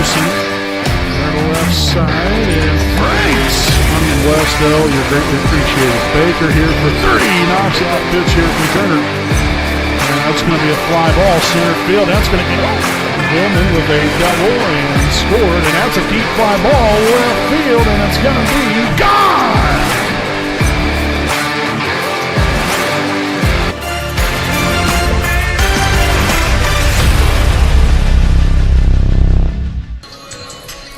Mason. On the left side, and Franks on the west, though. You're greatly appreciated. Baker here for 30. Knocks out pitch here from Turner. And that's going to be a fly ball center field. That's going to get over. Hillman with a double and scored. And that's a deep fly ball left field, and it's going to be gone.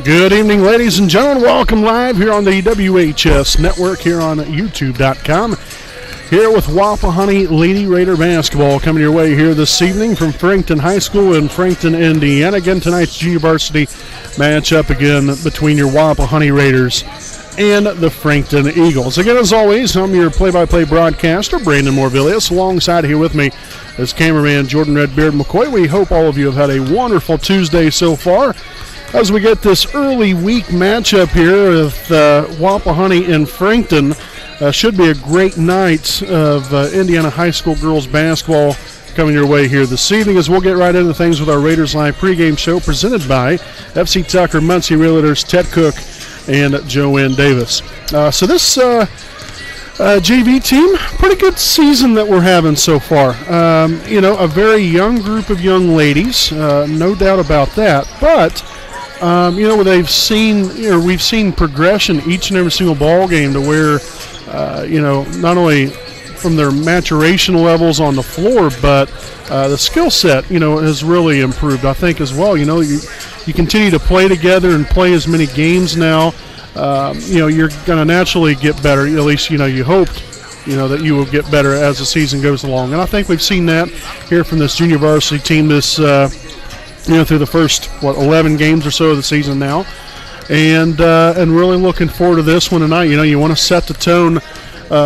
Good evening, ladies and gentlemen. Welcome live here on the WHS Network here on YouTube.com. Here with Wapahani Lady Raider basketball coming your way here this evening from Frankton High School in Frankton, Indiana. Again, tonight's junior varsity matchup again between your Wapahani Raiders and the Frankton Eagles. Again, as always, I'm your play-by-play broadcaster, Brandon Morvillius. Alongside here with me is cameraman Jordan Redbeard McCoy. We hope all of you have had a wonderful Tuesday so far. As we get this early week matchup here with Wapahani and Frankton, should be a great night of Indiana high school girls basketball coming your way here this evening, as we'll get right into things with our Raiders Live pregame show presented by FC Tucker, Muncie Realtors, Ted Cook, and Joanne Davis. So this JV team, pretty good season that we're having so far. A very young group of young ladies, no doubt about that, but we've seen progression each and every single ball game to where, not only from their maturation levels on the floor, but the skill set, has really improved, I think, as well. You continue to play together and play as many games now. You're going to naturally get better. At least, you hoped, that you will get better as the season goes along. And I think we've seen that here from this junior varsity team this through the first 11 games or so of the season now, and really looking forward to this one tonight. You want to set the tone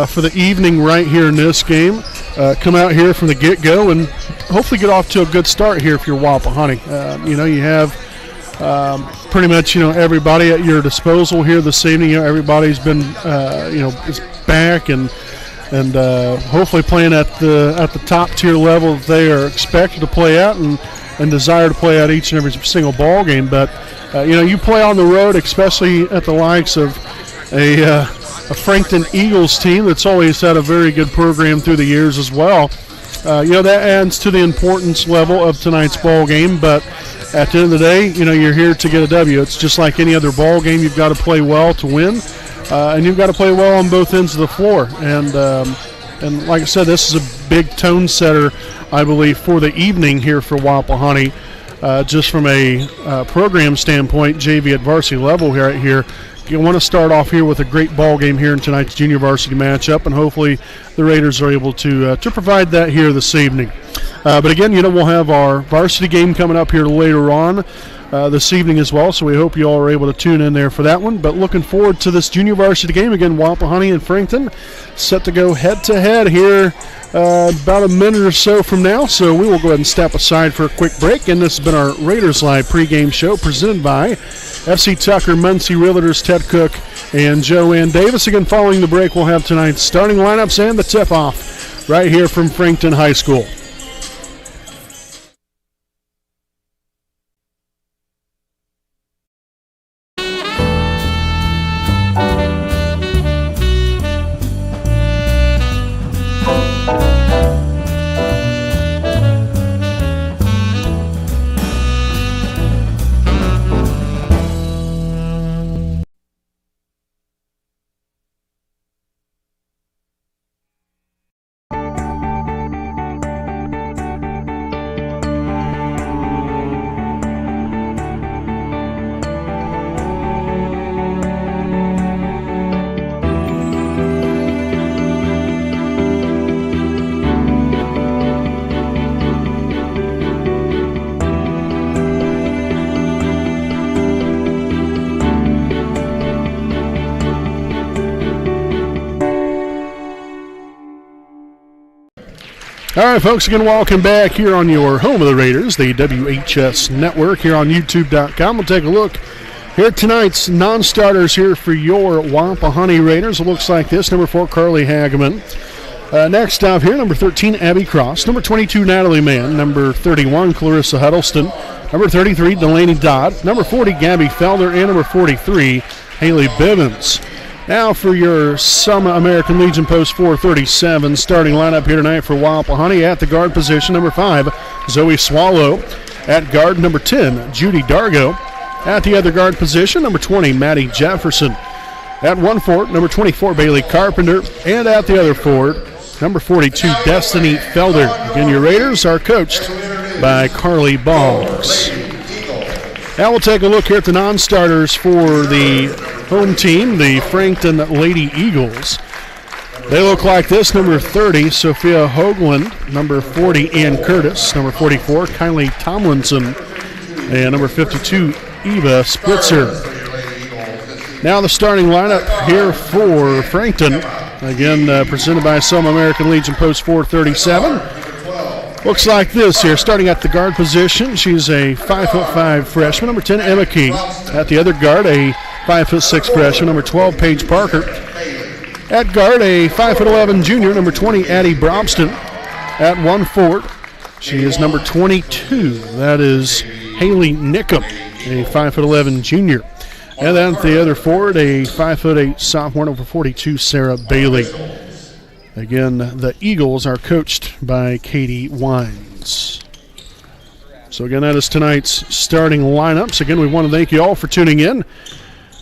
for the evening right here in this game. Come out here from the get-go and hopefully get off to a good start here if you're Wapahani. You have pretty much everybody at your disposal here this evening. Everybody's been is back and hopefully playing at the top tier level that they are expected to play at and desire to play out each and every single ball game. But you play on the road, especially at the likes of a Frankton Eagles team that's always had a very good program through the years as well. That adds to the importance level of tonight's ball game. But at the end of the day, you're here to get a W. It's just like any other ball game. You've got to play well to win, and you've got to play well on both ends of the floor. And like I said, this is a big tone setter, I believe, for the evening here for Wapahani. Just from a program standpoint, JV at varsity level here. You want to start off here with a great ball game here in tonight's junior varsity matchup, and hopefully the Raiders are able to provide that here this evening. But again, we'll have our varsity game coming up here later on this evening as well, so we hope you all are able to tune in there for that one. But looking forward to this junior varsity game. Again, Wapahani and Frankton set to go head-to-head here about a minute or so from now, so we will go ahead and step aside for a quick break. And this has been our Raiders Live pregame show presented by FC Tucker, Muncie Realtors, Ted Cook, and Joanne Davis. Again, following the break, we'll have tonight's starting lineups and the tip-off right here from Frankton High School. All right, folks, again, welcome back here on your home of the Raiders, the WHS Network here on YouTube.com. We'll take a look here at tonight's non-starters here for your Wapahani Raiders. It looks like this. Number 4, Carly Hageman. Next up here, number 13, Abby Cross. Number 22, Natalie Mann. Number 31, Clarissa Huddleston. Number 33, Delaney Dodd. Number 40, Gabby Felder. And number 43, Haley Bivens. Now for your Summit American Legion Post 437 starting lineup here tonight for Wapahani. At the guard position, number 5, Zoe Swallow. At guard, number 10, Judy Dargo. At the other guard position, number 20, Maddie Jefferson. At one forward, number 24, Bailey Carpenter. And at the other forward, number 42, Destiny Felder. Again, your Raiders are coached by Carly Boggs. Now we'll take a look here at the non-starters for the home team, the Frankton Lady Eagles. They look like this: number 30, Sophia Hoagland; number 40, Ann Curtis; number 44, Kylie Tomlinson; and number 52, Eva Spitzer. Now the starting lineup here for Frankton, again presented by Some American Legion Post 437. Looks like this here, starting at the guard position. She's a 5'5" freshman, number 10, Emma Key. At the other guard, a 5'6" freshman, number 12, Paige Parker. At guard, a 5'11" junior, number 20, Addie Brobston. At one forward, she is number 22. That is Haley Nickham, a 5'11" junior. And then at the other forward, a 5'8" sophomore, number 42, Sarah Bailey. Again, the Eagles are coached by Katie Wines. So again, that is tonight's starting lineups. Again, we want to thank you all for tuning in.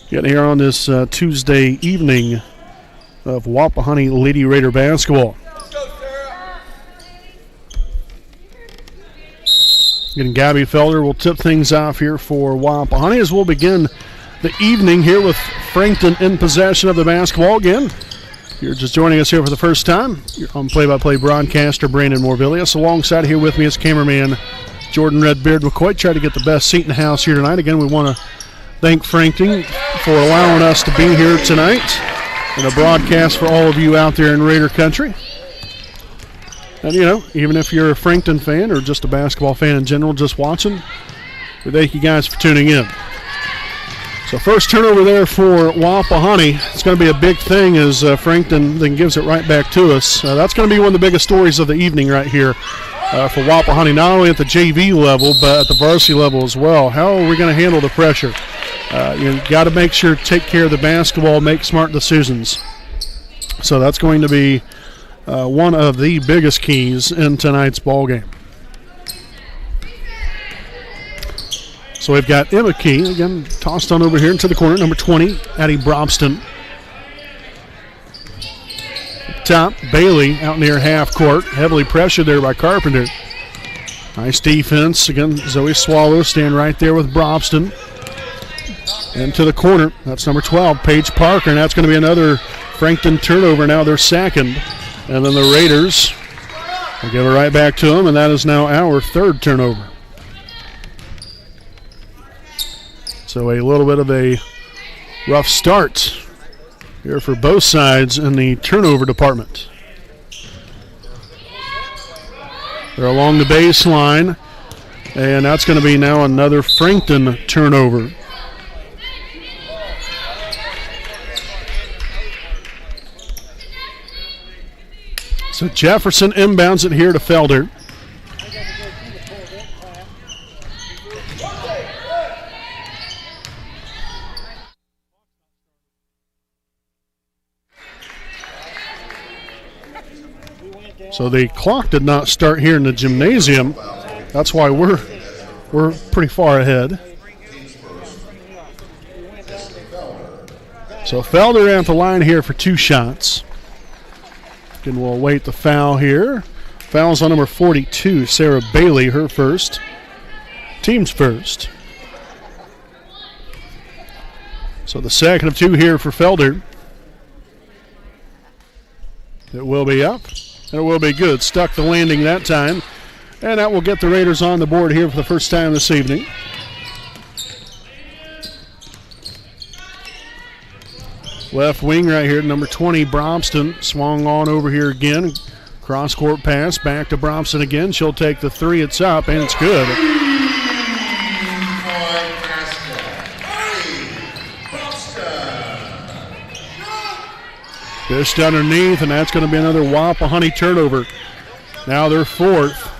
Getting here on this Tuesday evening of Wapahani Lady Raider basketball. Again, Gabby Felder will tip things off here for Wapahani as we'll begin the evening here with Frankton in possession of the basketball again. If you're just joining us here for the first time, you're on play-by-play broadcaster Brandon Morvillius. Alongside here with me is cameraman Jordan Redbeard McCoy. Try to get the best seat in the house here tonight. Again, we want to thank Frankton for allowing us to be here tonight and a broadcast for all of you out there in Raider country. And, you know, even if you're a Frankton fan or just a basketball fan in general just watching, we thank you guys for tuning in. So first turnover there for Wapahani. It's going to be a big thing as Frankton then gives it right back to us. That's going to be one of the biggest stories of the evening right here for Wapahani, not only at the JV level but at the varsity level as well. How are we going to handle the pressure? You've got to make sure to take care of the basketball, make smart decisions. So that's going to be one of the biggest keys in tonight's ball game. So we've got Emma Key, again, tossed on over here into the corner. Number 20, Addie Brobston. Top, Bailey out near half court. Heavily pressured there by Carpenter. Nice defense. Again, Zoe Swallow staying right there with Brobston. Into the corner. That's number 12, Paige Parker. And that's going to be another Frankton turnover. Now they're second. And then the Raiders will give it right back to them. And that is now our third turnover. So a little bit of a rough start here for both sides in the turnover department. They're along the baseline, and that's going to be now another Frankton turnover. So Jefferson inbounds it here to Felder. So the clock did not start here in the gymnasium. That's why we're pretty far ahead. So Felder at the line here for two shots. And we'll await the foul here. Foul's on number 42, Sarah Bailey, her first. Team's first. So the second of two here for Felder. It will be up. And it will be good. Stuck the landing that time. And that will get the Raiders on the board here for the first time this evening. Left wing right here, number 20, Brobston. Swung on over here again. Cross-court pass, back to Brobston again. She'll take the three. It's up, and it's good. Dished underneath, and that's going to be another Wapahani turnover. Now they're fourth.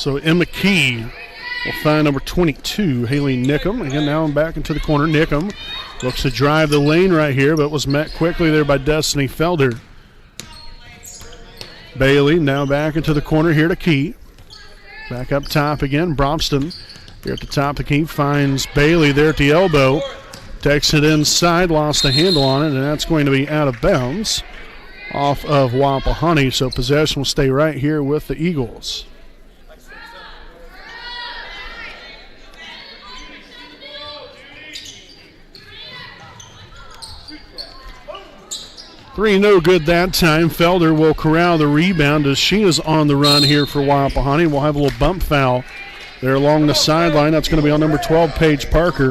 So Emma Key will find number 22, Haley Nickum. Again, now back into the corner. Nickum looks to drive the lane right here, but was met quickly there by Destiny Felder. Bailey now back into the corner here to Key. Back up top again. Bromston here at the top. The Key finds Bailey there at the elbow. Takes it inside, lost the handle on it, and that's going to be out of bounds off of Wapahani. So possession will stay right here with the Eagles. Three no good that time. Felder will corral the rebound as she is on the run here for Wapahani. We'll have a little bump foul there along the sideline. That's going to be on number 12, Paige Parker.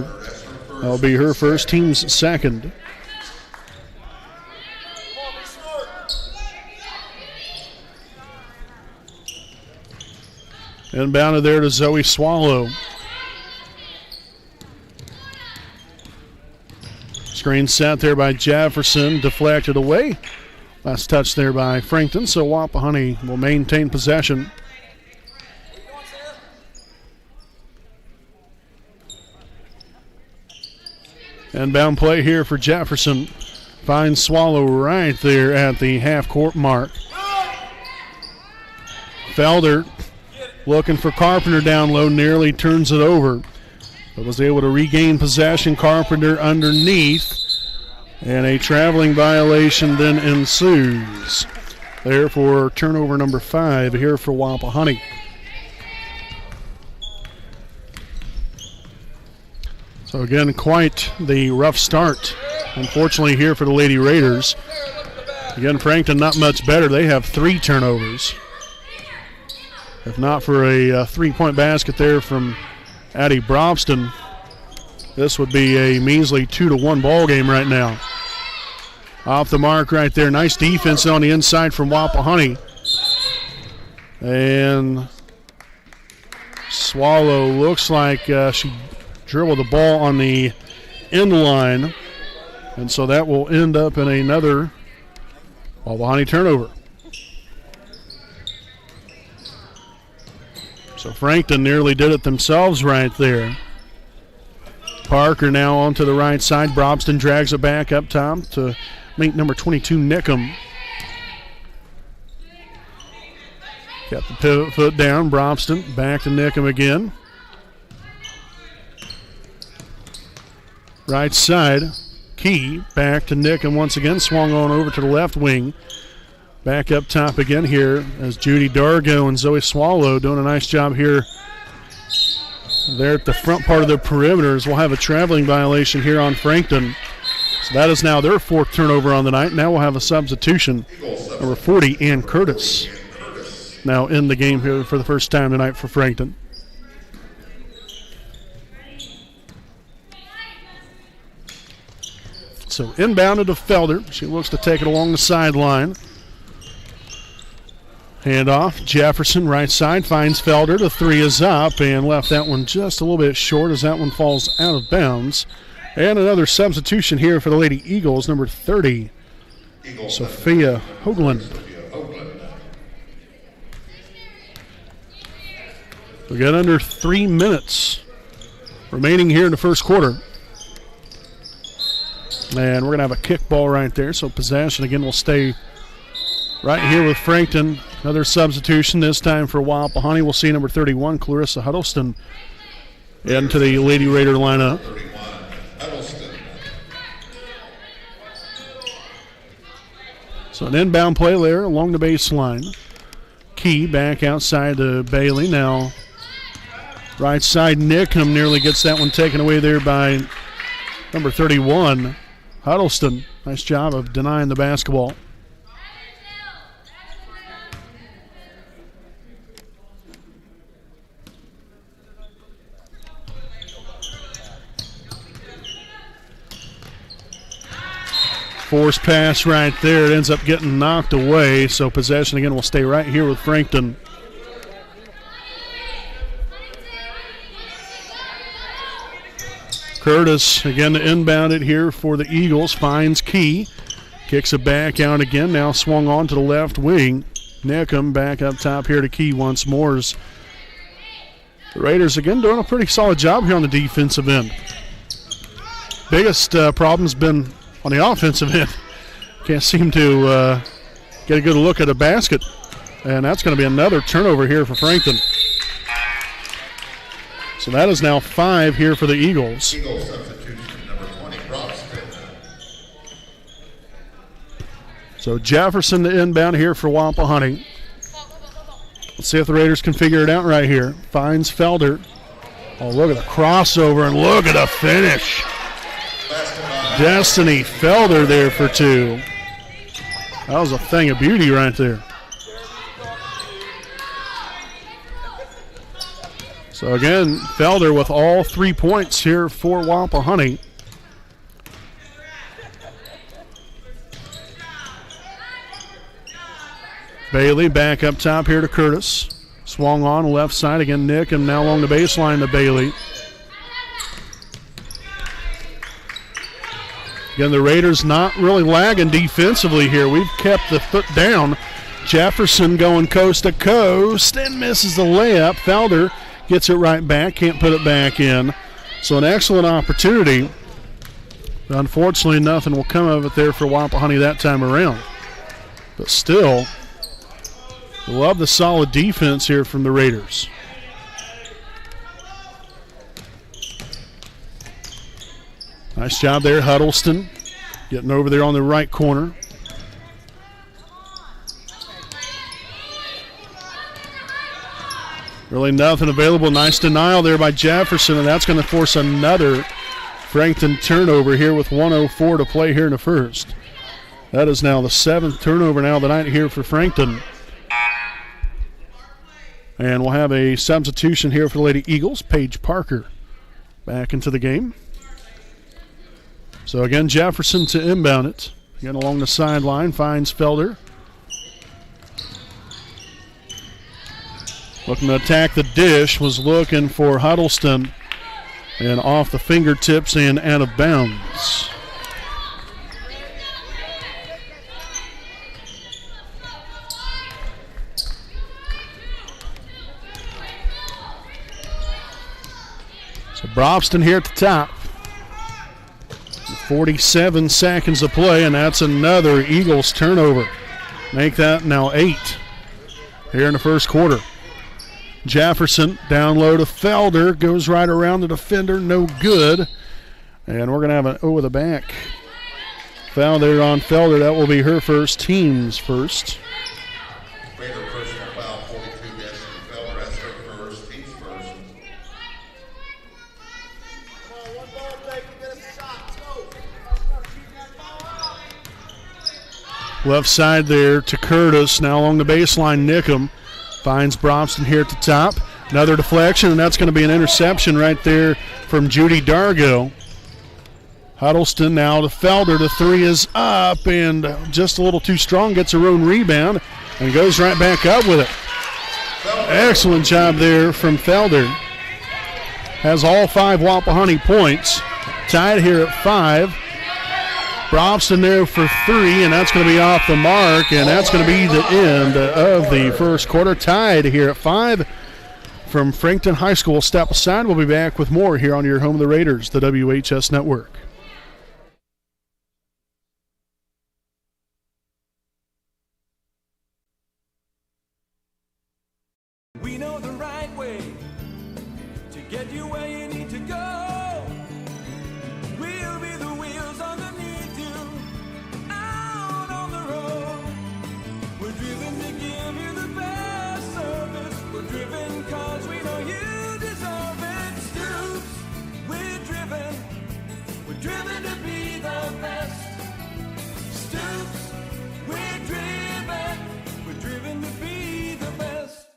That'll be her first, team's second. Inbounded there to Zoe Swallow. Screen set there by Jefferson, deflected away. Last touch there by Frankton, so Wapahani will maintain possession. Inbound play here for Jefferson. Finds Swallow right there at the half-court mark. Felder looking for Carpenter down low, nearly turns it over. But was able to regain possession. Carpenter underneath. And a traveling violation then ensues. Therefore, turnover number 5 here for Wapahani. So again, quite the rough start, unfortunately, here for the Lady Raiders. Again, Frankton not much better. They have 3 turnovers. If not for a three-point basket there from Addie Brobston, this would be a measly 2-1 ball game right now. Off the mark right there. Nice defense on the inside from Wapahani. And Swallow looks like she dribbled the ball on the end line. And so that will end up in another Wapahani turnover. So Frankton nearly did it themselves right there. Parker now onto the right side. Brobston drags it back up top to meet number 22, Nickum. Got the pivot foot down. Brobston back to Nickum again. Right side. Key back to Nickum once again. Swung on over to the left wing. Back up top again here as Judy Dargo and Zoe Swallow doing a nice job here. There at the front part of the perimeters. We'll have a traveling violation here on Frankton. So that is now their 4th turnover on the night. Now we'll have a substitution. Number 40, Ann Curtis, now in the game here for the first time tonight for Frankton. So inbounded to Felder. She looks to take it along the sideline. Handoff, Jefferson, right side, finds Felder. The 3 is up and left that one just a little bit short as that one falls out of bounds. And another substitution here for the Lady Eagles, number 30, Sophia Hoagland. We got under 3 minutes remaining here in the first quarter. And we're going to have a kickball right there, so possession again will stay right here with Frankton. Another substitution, this time for Wapahani. We'll see number 31, Clarissa Huddleston, into the Lady Raider lineup. So an inbound play there along the baseline. Key back outside to Bailey. Now right side, Nickum nearly gets that one taken away there by number 31, Huddleston. Nice job of denying the basketball. Force pass right there. It ends up getting knocked away. So possession again will stay right here with Frankton. Curtis again to inbound it here for the Eagles. Finds Key. Kicks it back out again. Now swung on to the left wing. Nickum back up top here to Key once more as The Raiders, again, doing a pretty solid job here on the defensive end. Biggest problem's been on the offensive end. Can't seem to get a good look at a basket. And that's going to be another turnover here for Frankton. So that is now 5 here for the Eagles. Eagles substitution number 20, Frankton. So Jefferson to inbound here for Wapahani. Let's see if the Raiders can figure it out right here. Finds Felder. Oh, look at the crossover and look at the finish. Destiny Felder there for 2. That was a thing of beauty right there. So again, Felder with all 3 points here for Wapahani. Bailey back up top here to Curtis. Swung on left side again, Nick, and now along the baseline to Bailey. Again, the Raiders not really lagging defensively here. We've kept the foot down. Jefferson going coast to coast and misses the layup. Felder gets it right back, can't put it back in. So an excellent opportunity. Unfortunately, nothing will come of it there for Wapahani that time around. But still, love the solid defense here from the Raiders. Nice job there, Huddleston, getting over there on the right corner. Really nothing available. Nice denial there by Jefferson, and that's going to force another Frankton turnover here with 1:04 to play here in the first. That is now the 7th turnover now of the night here for Frankton. And we'll have a substitution here for the Lady Eagles. Paige Parker back into the game. So again, Jefferson to inbound it. Again along the sideline, finds Felder. Looking to attack the dish, was looking for Huddleston. And off the fingertips and out of bounds. So Brobston here at the top. 47 seconds of play, and that's another Eagles turnover. Make that now 8 here in the first quarter. Jefferson down low to Felder, goes right around the defender, no good. And we're going to have an over the back foul there on Felder. That will be her first, team's first. Raider personal foul, 42 against Felder. That's her first, team's first. Left side there to Curtis. Now along the baseline, Nickham finds Brobston here at the top. Another deflection, and that's going to be an interception right there from Judy Dargo. Huddleston now to Felder. The 3 is up and just a little too strong. Gets her own rebound and goes right back up with it. Excellent job there from Felder. Has all 5 Wapahani points. Tied here at 5. Brobston there for 3, and that's going to be off the mark, and that's going to be the end of the first quarter. Tied here at 5 from Frankton High School. Step aside. We'll be back with more here on your home of the Raiders, the WHS Network. We know the right way to get you where you need to go. We'll be the wheels underneath you, out on the road. We're driven to give you the best service. We're driven cause we know you deserve it. Stoops, we're driven to be the best. Stoops, we're driven to be the best.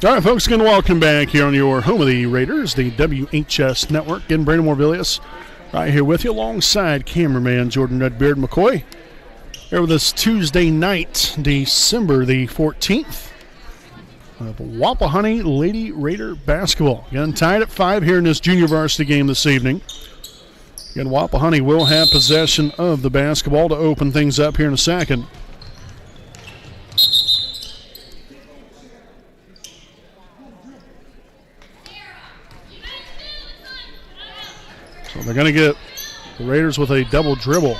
All right, folks, again, welcome back here on your home of the Raiders, the WHS Network. Again, Brandon Morvillius right here with you alongside cameraman Jordan Redbeard McCoy. Here with us Tuesday night, December the 14th, of Wapahani Lady Raider basketball. Again, tied at 5 here in this junior varsity game this evening. Again, Wapahani will have possession of the basketball to open things up here in a second. So they're going to get the Raiders with a double dribble.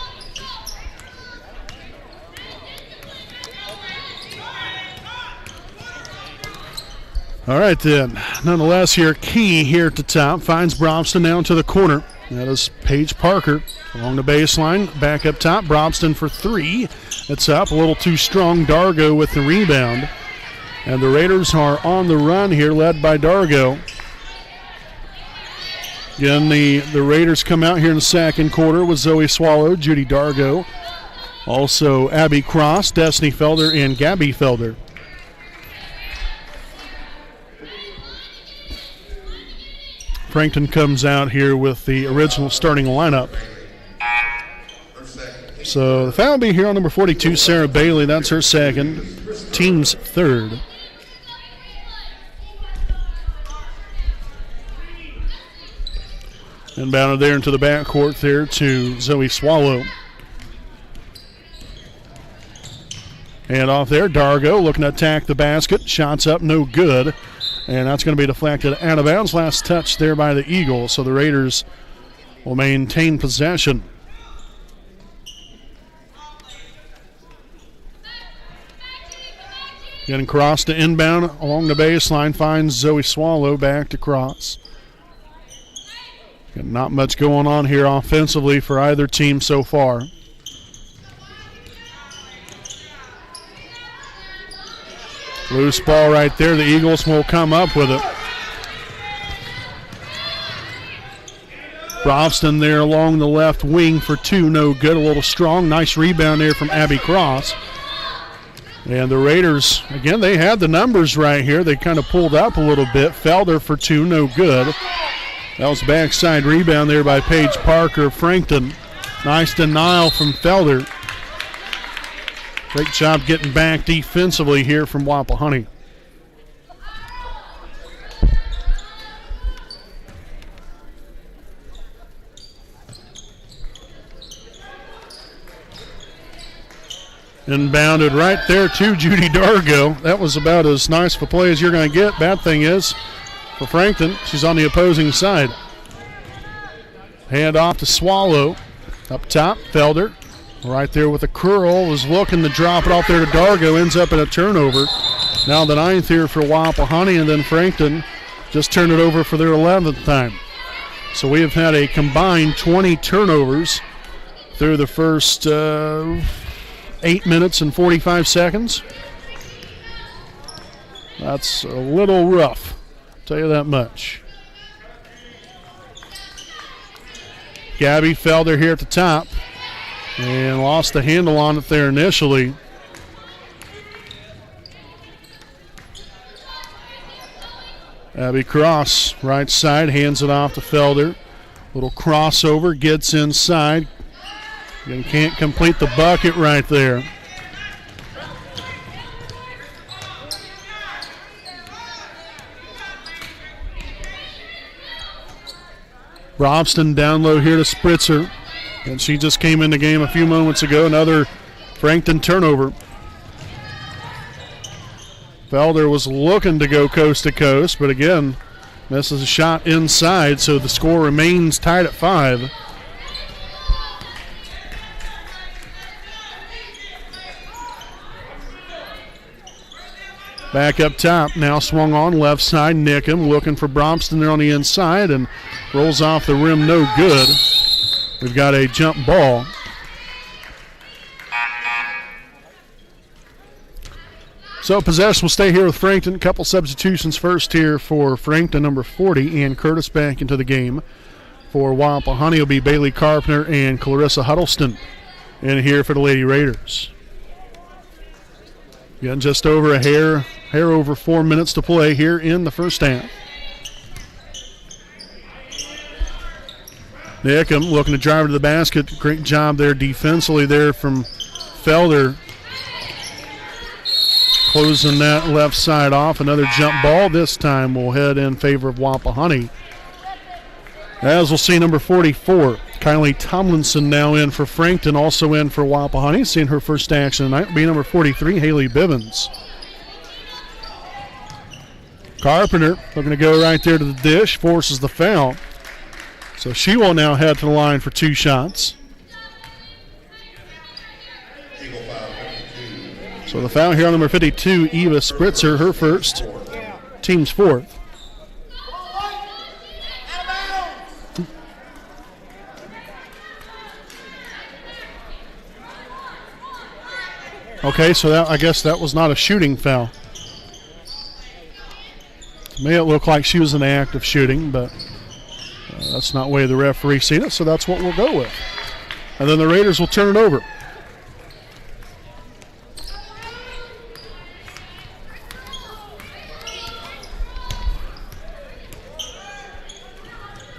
All right, then. Nonetheless, here, Key here at the top finds Brobston down to the corner. That is Paige Parker along the baseline. Back up top, Brobston for 3. It's up, a little too strong. Dargo with the rebound. And the Raiders are on the run here, led by Dargo. Again, the Raiders come out here in the second quarter with Zoe Swallow, Judy Dargo, also Abby Cross, Destiny Felder, and Gabby Felder. Frankton comes out here with the original starting lineup. So the foul will be here on number 42, Sarah Bailey. That's her second, team's third. Inbounded there into the backcourt there to Zoe Swallow. And off there, Dargo looking to attack the basket. Shots up, no good. And that's going to be deflected out of bounds. Last touch there by the Eagles. So the Raiders will maintain possession. Getting Cross to inbound along the baseline. Finds Zoe Swallow back to Cross. Not much going on here offensively for either team so far. Loose ball right there. The Eagles will come up with it. Brobston there along the left wing for 2. No good. A little strong. Nice rebound there from Abby Cross. And the Raiders, again, they had the numbers right here. They kind of pulled up a little bit. Felder for 2. No good. That was backside rebound there by Paige Parker. Frankton. Nice denial from Felder. Great job getting back defensively here from Wapahani. Inbounded right there to Judy Dargo. That was about as nice of a play as you're going to get. Bad thing is, for Frankton, she's on the opposing side. Hand off to Swallow. Up top, Felder. Right there with a curl. Was looking to drop it off there to Dargo. Ends up in a turnover. Now the 9th here for Wapahani, and then Frankton just turned it over for their 11th time. So we have had a combined 20 turnovers through the first 8 minutes and 45 seconds. That's a little rough. Tell you that much. Gabby Felder here at the top and lost the handle on it there initially. Abby Cross, right side, hands it off to Felder. Little crossover, gets inside. And can't complete the bucket right there. Brobston down low here to Spritzer. And she just came in the game a few moments ago. Another Frankton turnover. Felder was looking to go coast to coast, but again, misses a shot inside, so the score remains tied at 5. Back up top, now swung on left side. Nickham looking for Brobston there on the inside and rolls off the rim, no good. We've got a jump ball. So possession will stay here with Frankton. Couple substitutions first here for Frankton, number 40, and Curtis back into the game. For Wapahani will be Bailey Carpenter and Clarissa Huddleston in here for the Lady Raiders. Again, just over a hair hair over 4 minutes to play here in the first half. Nickham looking to drive to the basket. Great job there defensively there from Felder. Closing that left side off. Another jump ball. This time will head in favor of Wapahani. As we'll see, number 44, Kylie Tomlinson now in for Frankton, also in for Wapahani. Seeing her first action tonight will be number 43, Haley Bivens. Carpenter looking to go right there to the dish, forces the foul. So she will now head to the line for 2 shots. So the foul here on number 52, Eva Spritzer, her first, team's 4th. Okay, so I guess that was not a shooting foul. To me, it looked like she was in the act of shooting, but that's not the way the referee seen it, so that's what we'll go with. And then the Raiders will turn it over.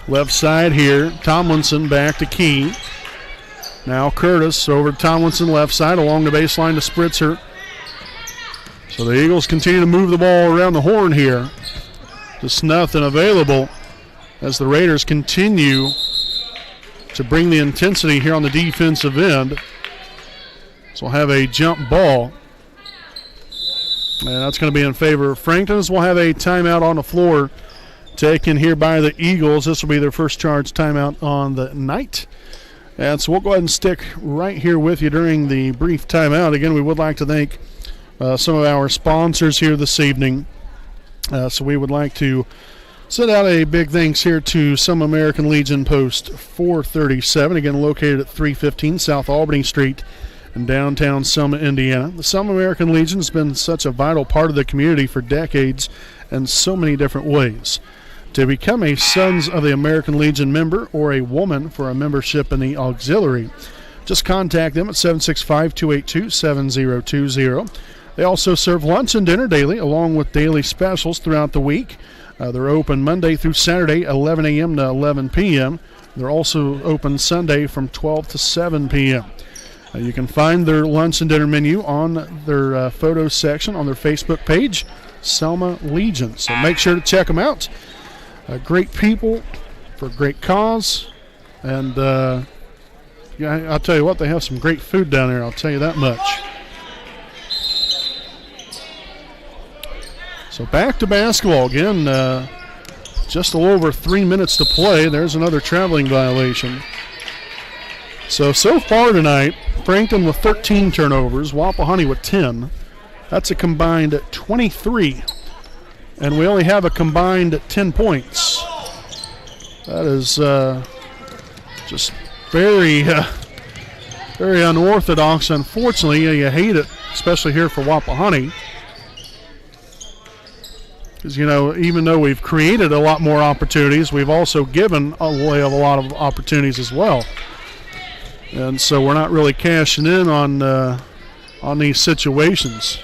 Left side here, Tomlinson back to Key. Now Curtis over to Tomlinson, left side along the baseline to Spritzer. So the Eagles continue to move the ball around the horn here. Just nothing available as the Raiders continue to bring the intensity here on the defensive end. So we'll have a jump ball. And that's going to be in favor of Frankton, as we'll have a timeout on the floor taken here by the Eagles. This will be their first charge timeout on the night. And so we'll go ahead and stick right here with you during the brief timeout. Again, we would like to thank some of our sponsors here this evening. So we would like to send out a big thanks here to Some American Legion Post 437, again located at 315 South Albany Street in downtown Selma, Indiana. The Some American Legion has been such a vital part of the community for decades in so many different ways. To become a Sons of the American Legion member or a woman for a membership in the auxiliary, just contact them at 765-282-7020. They also serve lunch and dinner daily, along with daily specials throughout the week. They're open Monday through Saturday, 11 a.m. to 11 p.m. They're also open Sunday from 12 to 7 p.m. You can find their lunch and dinner menu on their photo section on their Facebook page, Selma Legion. So make sure to check them out. Great people for a great cause. And yeah, I'll tell you what, they have some great food down there, I'll tell you that much. So back to basketball again. Just a little over 3 minutes to play. There's another traveling violation. So far tonight, Frankton with 13 turnovers, Wapahani with 10. That's a combined 23. And we only have a combined 10 points. That is just very, very unorthodox. Unfortunately, you hate it, especially here for Wapahani. Because, you know, even though we've created a lot more opportunities, we've also given away a lot of opportunities as well. And so we're not really cashing in on these situations.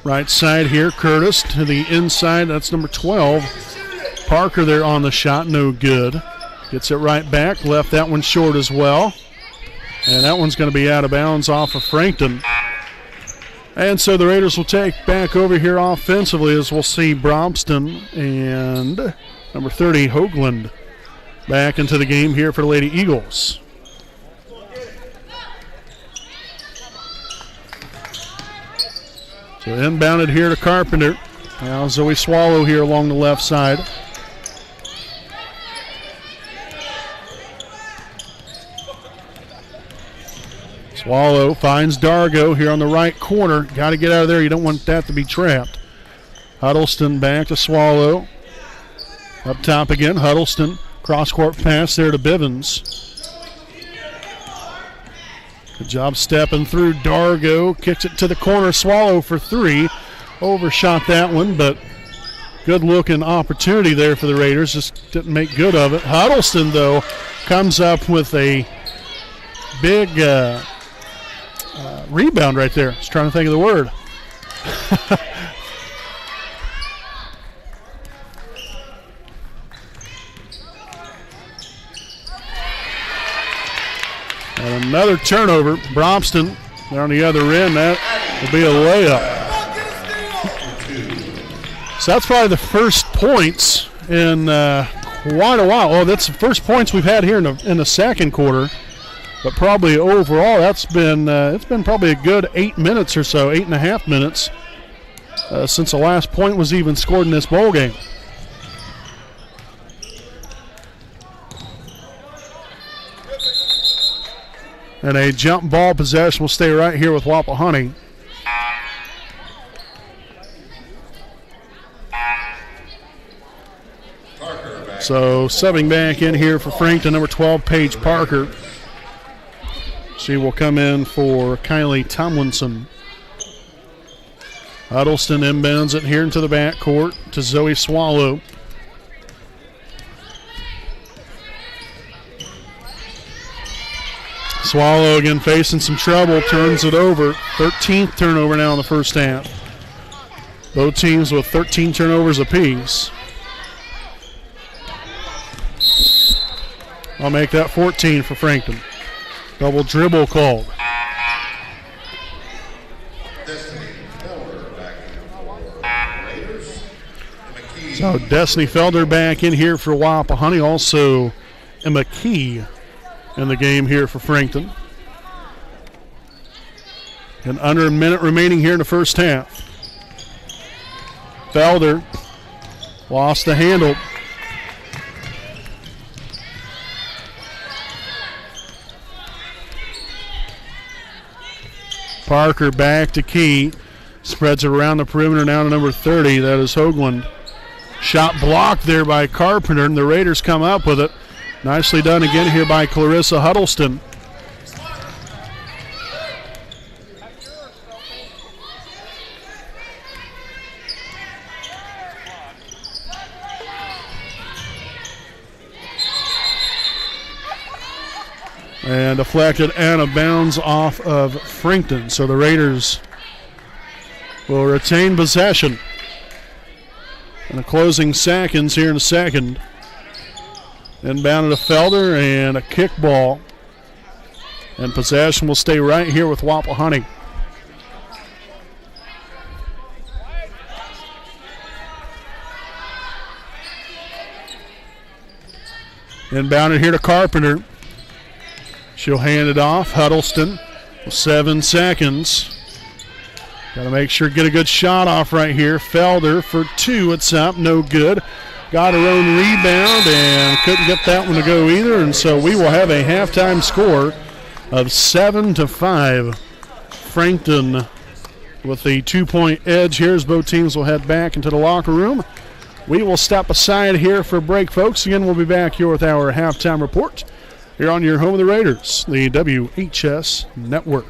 Right side here, Curtis to the inside. That's number 12. Parker there on the shot, no good. Gets it right back, left that one short as well. And that one's going to be out of bounds off of Frankton. And so the Raiders will take back over here offensively, as we'll see Brobston and number 30, Hoagland, back into the game here for the Lady Eagles. So inbounded here to Carpenter. Now Zoe Swallow here along the left side. Swallow finds Dargo here on the right corner. Got to get out of there. You don't want that to be trapped. Huddleston back to Swallow. Up top again, Huddleston. Cross-court pass there to Bivens. Good job stepping through. Dargo kicks it to the corner. Swallow for 3. Overshot that one, but good-looking opportunity there for the Raiders. Just didn't make good of it. Huddleston, though, comes up with a big rebound right there. I was trying to think of the word. And another turnover. Bromston there on the other end. That will be a layup. So that's probably the first points in quite a while. Oh, that's the first points we've had here in the second quarter. But probably overall, that's been it's been probably a good 8 minutes or so, 8.5 minutes since the last point was even scored in this bowl game. And a jump ball possession will stay right here with Wapahani. So subbing back in here for Frankton, number 12, Paige Parker. She will come in for Kylie Tomlinson. Huddleston inbounds it here into the backcourt to Zoe Swallow. Swallow again facing some trouble, turns it over. 13th turnover now in the first half. Both teams with 13 turnovers apiece. I'll make that 14 for Frankton. Double dribble called. So Destiny Felder back in here for Wapahani. Also Emma Key in the game here for Frankton. And under a minute remaining here in the first half. Felder lost the handle. Parker back to Key. Spreads it around the perimeter now to number 30. That is Hoagland. Shot blocked there by Carpenter, and the Raiders come up with it. Nicely done again here by Clarissa Huddleston. And deflected out of bounds off of Frankton. So the Raiders will retain possession. In the closing seconds here in the second. Inbounded to Felder and a kick ball. And possession will stay right here with Wapahani. Inbounded here to Carpenter. She'll hand it off. Huddleston with 7 seconds. Got to make sure get a good shot off right here. Felder for 2. It's up. No good. Got her own rebound and couldn't get that one to go either. And so we will have a halftime score of 7-5. Frankton with the 2-point edge here as both teams will head back into the locker room. We will step aside here for a break, folks. Again, we'll be back here with our halftime report here on your home of the Raiders, the WHS Network.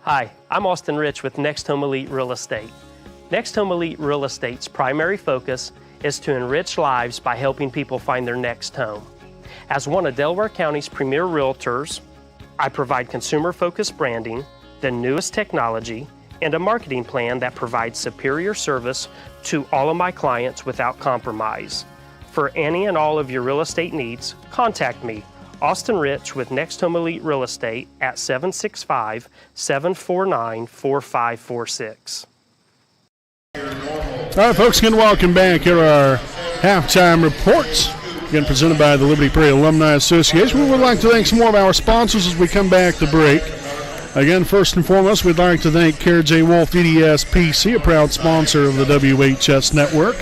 Hi, I'm Austin Rich with Next Home Elite Real Estate. Next Home Elite Real Estate's primary focus is to enrich lives by helping people find their next home. As one of Delaware County's premier realtors, I provide consumer-focused branding, the newest technology, and a marketing plan that provides superior service to all of my clients without compromise. For any and all of your real estate needs, contact me, Austin Rich with Next Home Elite Real Estate at 765-749-4546. All right, folks, again, welcome back. Here are our halftime reports, again presented by the Liberty Prairie Alumni Association. We would like to thank some more of our sponsors as we come back to break. Again, first and foremost, we'd like to thank Kara J. Wolf, DDS PC, a proud sponsor of the WHS Network.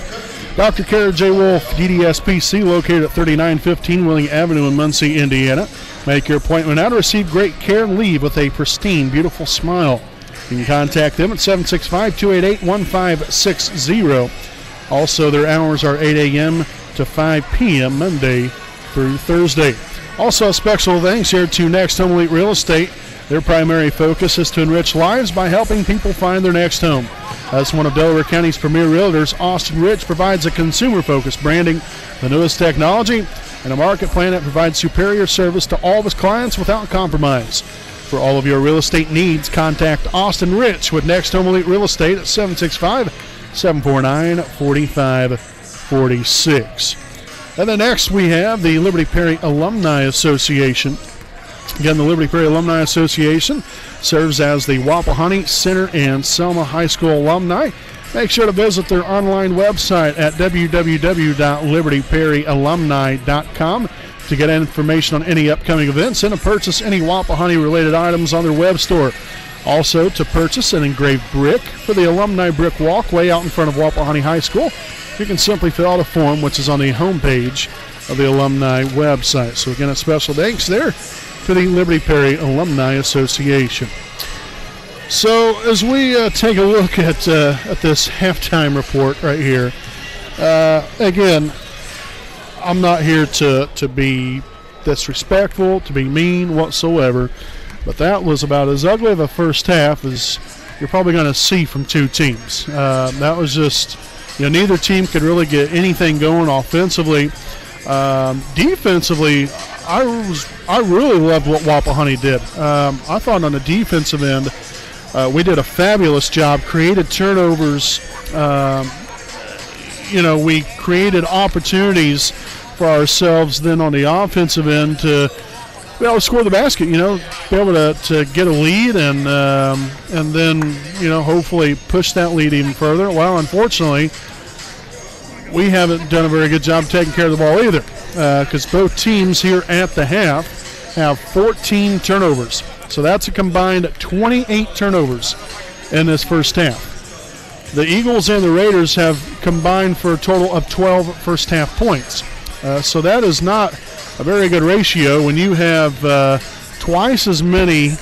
Dr. Kara J. Wolf, DDS PC, located at 3915 Willing Avenue in Muncie, Indiana. Make your appointment now to receive great care and leave with a pristine, beautiful smile. You can contact them at 765-288-1560. Also, their hours are 8 a.m. to 5 p.m. Monday through Thursday. Also, a special thanks here to Next Home Elite Real Estate. Their primary focus is to enrich lives by helping people find their next home. As one of Delaware County's premier realtors, Austin Rich provides a consumer-focused branding, the newest technology, and a market plan that provides superior service to all of his clients without compromise. For all of your real estate needs, contact Austin Rich with Next Home Elite Real Estate at 765-749-4546. And then next we have the Liberty Prairie Alumni Association. Again, the Liberty Prairie Alumni Association serves as the Wapahani Center and Selma High School alumni. Make sure to visit their online website at www.libertyprairiealumni.com to get information on any upcoming events and to purchase any Wapahani-related items on their web store. Also, to purchase an engraved brick for the alumni brick walkway out in front of Wapahani High School, you can simply fill out a form which is on the homepage of the alumni website. So again, a special thanks there to the Liberty Prairie Alumni Association. So as we take a look at this halftime report right here, again, I'm not here to be disrespectful, to be mean whatsoever, but that was about as ugly of a first half as you're probably going to see from two teams. That was just, neither team could really get anything going offensively. Defensively, I really loved what Wapahani did. I thought on the defensive end, we did a fabulous job, created turnovers. We created opportunities for ourselves then on the offensive end to be able to score the basket, be able to get a lead and then, hopefully push that lead even further. Well, unfortunately, we haven't done a very good job taking care of the ball either, because both teams here at the half have 14 turnovers. So that's a combined 28 turnovers in this first half. The Eagles and the Raiders have combined for a total of 12 first half points. So that is not a very good ratio when you have twice as many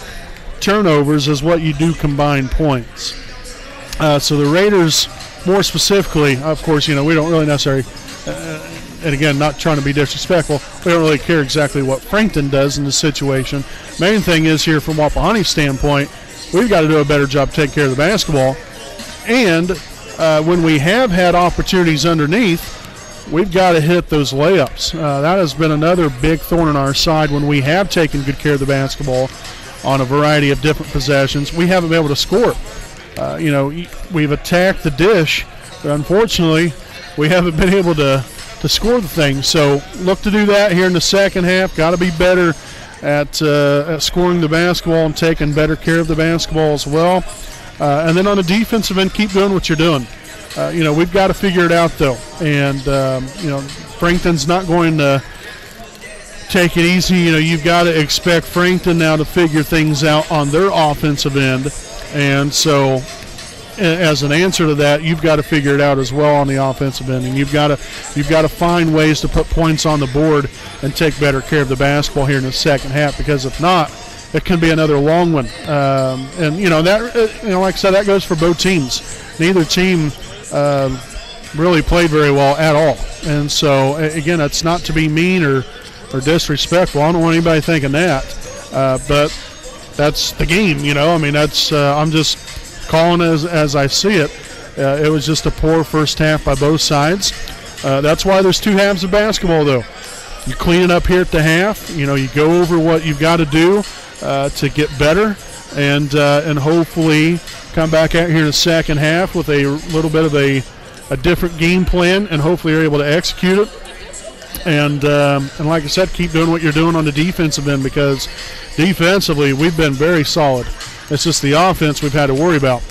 turnovers as what you do combined points. So the Raiders, more specifically, of course, we don't really necessarily, and again, not trying to be disrespectful, we don't really care exactly what Frankton does in this situation. Main thing is here from Wapahani's standpoint, we've got to do a better job taking care of the basketball. And when we have had opportunities underneath, we've got to hit those layups. That has been another big thorn in our side when we have taken good care of the basketball on a variety of different possessions. We haven't been able to score. We've attacked the dish, but unfortunately, we haven't been able to score the thing. So look to do that here in the second half. Got to be better at scoring the basketball and taking better care of the basketball as well. And then on the defensive end, keep doing what you're doing. We've got to figure it out, though. And, Frankton's not going to take it easy. You've got to expect Frankton now to figure things out on their offensive end. And so as an answer to that, you've got to figure it out as well on the offensive end. And you've got to find ways to put points on the board and take better care of the basketball here in the second half, because if not, it can be another long one. Like I said, that goes for both teams. Neither team really played very well at all. And so, again, it's not to be mean or disrespectful. I don't want anybody thinking that. But that's the game, you know. I mean, that's I'm just calling as I see it. It was just a poor first half by both sides. That's why there's two halves of basketball, though. You clean it up here at the half. You know, you go over what you've got to do to get better, and hopefully come back out here in the second half with a little bit of a different game plan, and hopefully you're able to execute it. And like I said, keep doing what you're doing on the defensive end, because defensively we've been very solid. It's just the offense we've had to worry about.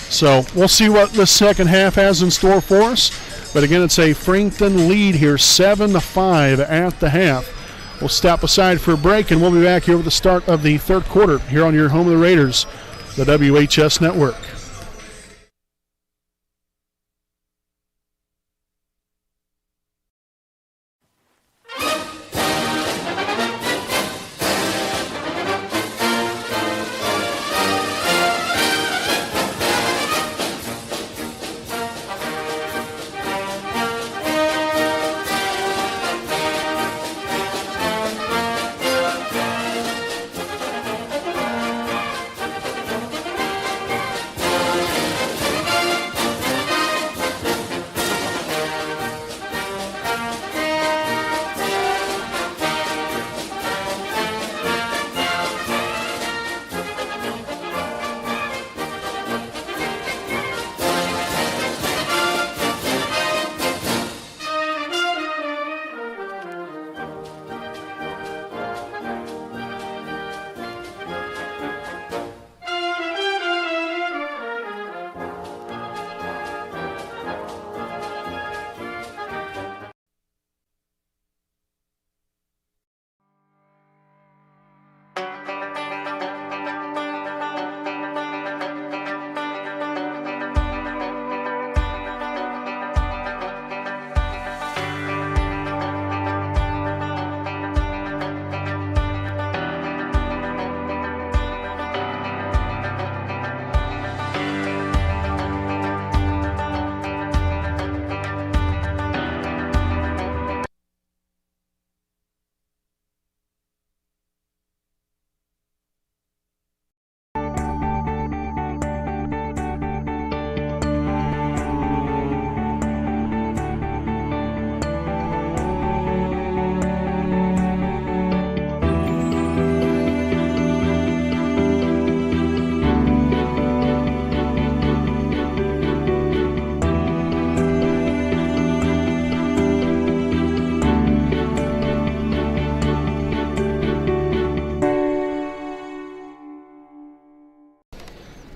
So we'll see what the second half has in store for us. But again, it's a Frankton lead here, 7-5 at the half. We'll step aside for a break, and we'll be back here with the start of the third quarter here on your home of the Raiders, the WHS Network.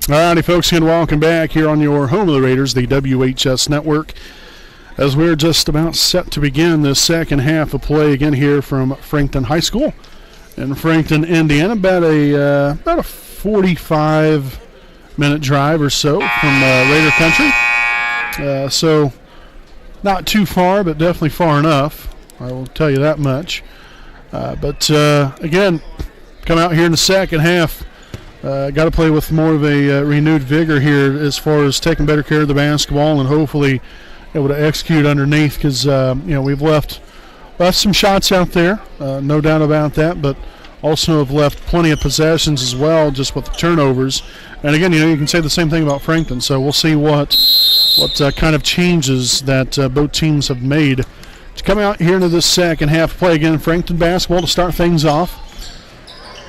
All righty, folks, and welcome back here on your home of the Raiders, the WHS Network, as we're just about set to begin the second half of play again here from Frankton High School in Frankton, Indiana. About a 45-minute drive or so from Raider country. So not too far, but definitely far enough. I will tell you that much. But again, come out here in the second half. Got to play with more of a renewed vigor here as far as taking better care of the basketball and hopefully able to execute underneath, because we've left some shots out there, no doubt about that, but also have left plenty of possessions as well, just with the turnovers. And again, you can say the same thing about Frankton. So we'll see what kind of changes that both teams have made to come out here into this second half play. Again, Frankton basketball to start things off.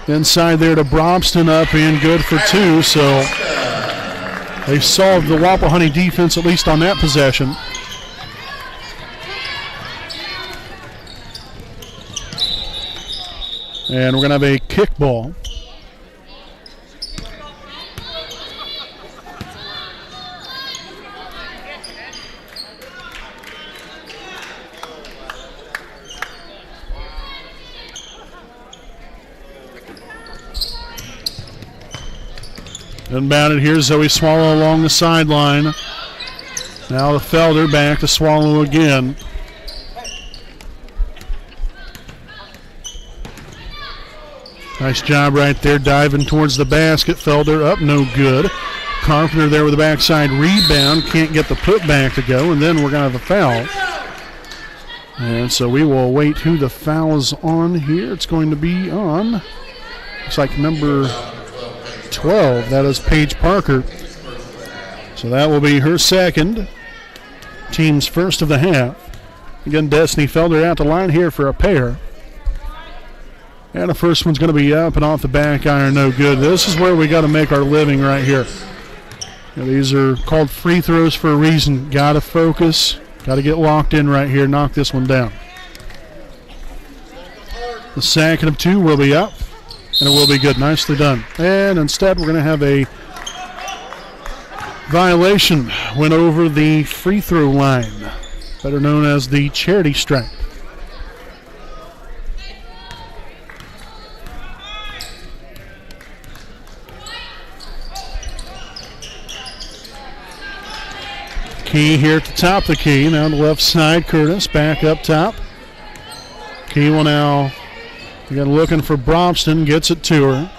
Inside there to Brobston, up and good for two. So they solved the Wapahani defense, at least on that possession. And we're going to have a kickball. Inbounded here, Zoe Swallow along the sideline. Now to Felder, back to Swallow again. Nice job right there, diving towards the basket. Felder up, no good. Carpenter there with the backside rebound, can't get the putback to go, and then we're going to have a foul. And so we will await who the foul is on here. It's going to be on, looks like number 12. That is Paige Parker. So that will be her second. Team's first of the half. Again, Destiny Felder out the line here for a pair. And the first one's going to be up and off the back iron, no good. This is where we got to make our living right here. Now, these are called free throws for a reason. Got to focus. Got to get locked in right here. Knock this one down. The second of two will be up, and it will be good. Nicely done. And instead, we're going to have a violation. Went over the free throw line, better known as the charity stripe. Key here at the top of the key. Now on the left side, Curtis back up top. Key will now, again, looking for Brobston, gets it to her.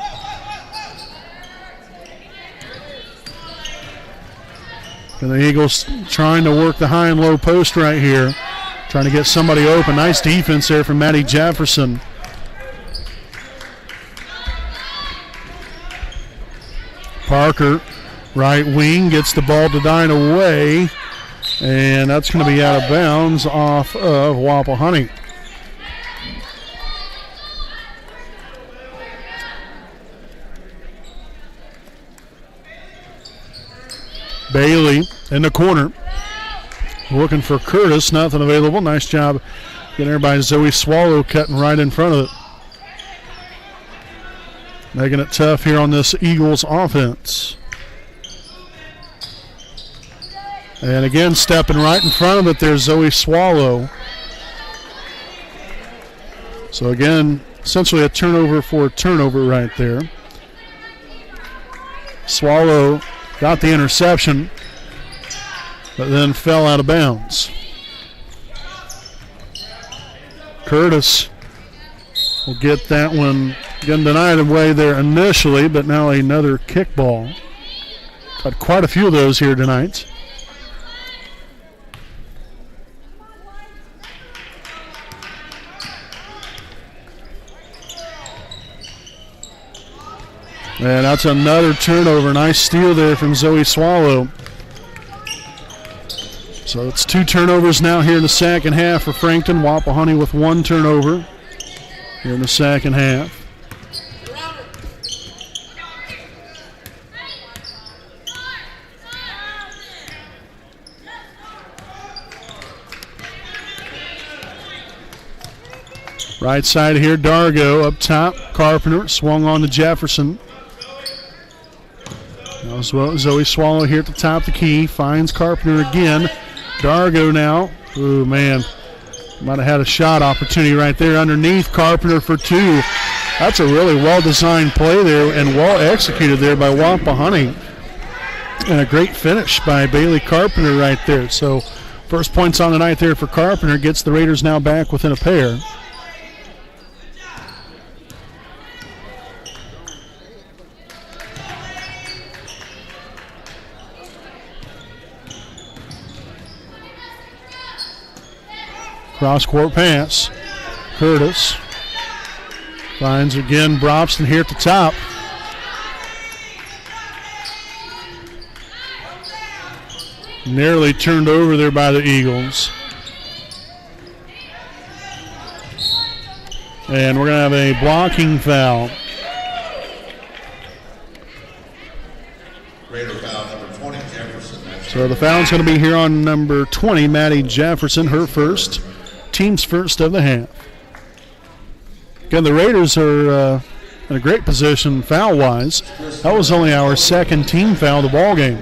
And the Eagles trying to work the high and low post right here. Trying to get somebody open. Nice defense there from Maddie Jefferson. Parker, right wing, gets the ball to dine away. And that's going to be out of bounds off of Wapahani. Bailey in the corner. Looking for Curtis. Nothing available. Nice job getting there by Zoe Swallow, cutting right in front of it. Making it tough here on this Eagles offense. And again, stepping right in front of it, there's Zoe Swallow. So again, essentially a turnover for a turnover right there. Swallow got the interception, but then fell out of bounds. Curtis will get that one, again, denied away there initially, but now another kickball. Got quite a few of those here tonight. And that's another turnover. Nice steal there from Zoe Swallow. So it's two turnovers now here in the second half for Frankton. Wapahani with one turnover here in the second half. Right side here, Dargo up top. Carpenter swung on to Jefferson. Now Zoe Swallow here at the top of the key. Finds Carpenter again. Dargo now. Ooh, man. Might have had a shot opportunity right there underneath. Carpenter for two. That's a really well-designed play there and well-executed there by Wapahani. And a great finish by Bailey Carpenter right there. So first points on the night there for Carpenter. Gets the Raiders now back within a pair. Cross-court pass. Curtis finds again Brobston here at the top. Nearly turned over there by the Eagles. And we're going to have a blocking foul. Raider foul number 20, Jefferson. So the foul's going to be here on number 20, Maddie Jefferson, her first. Team's first of the half. Again, the Raiders are in a great position foul-wise. That was only our second team foul of the ball game.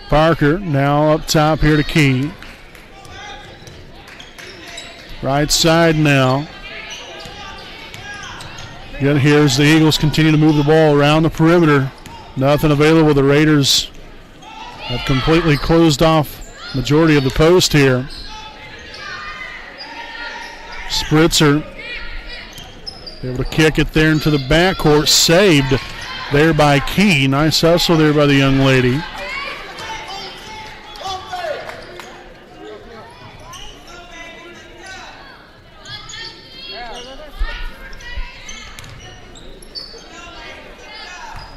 Parker now up top here to Key. Right side now. Again, here's the Eagles continue to move the ball around the perimeter. Nothing available. The Raiders have completely closed off majority of the post here. Spritzer able to kick it there into the backcourt. Saved there by Key. Nice hustle there by the young lady.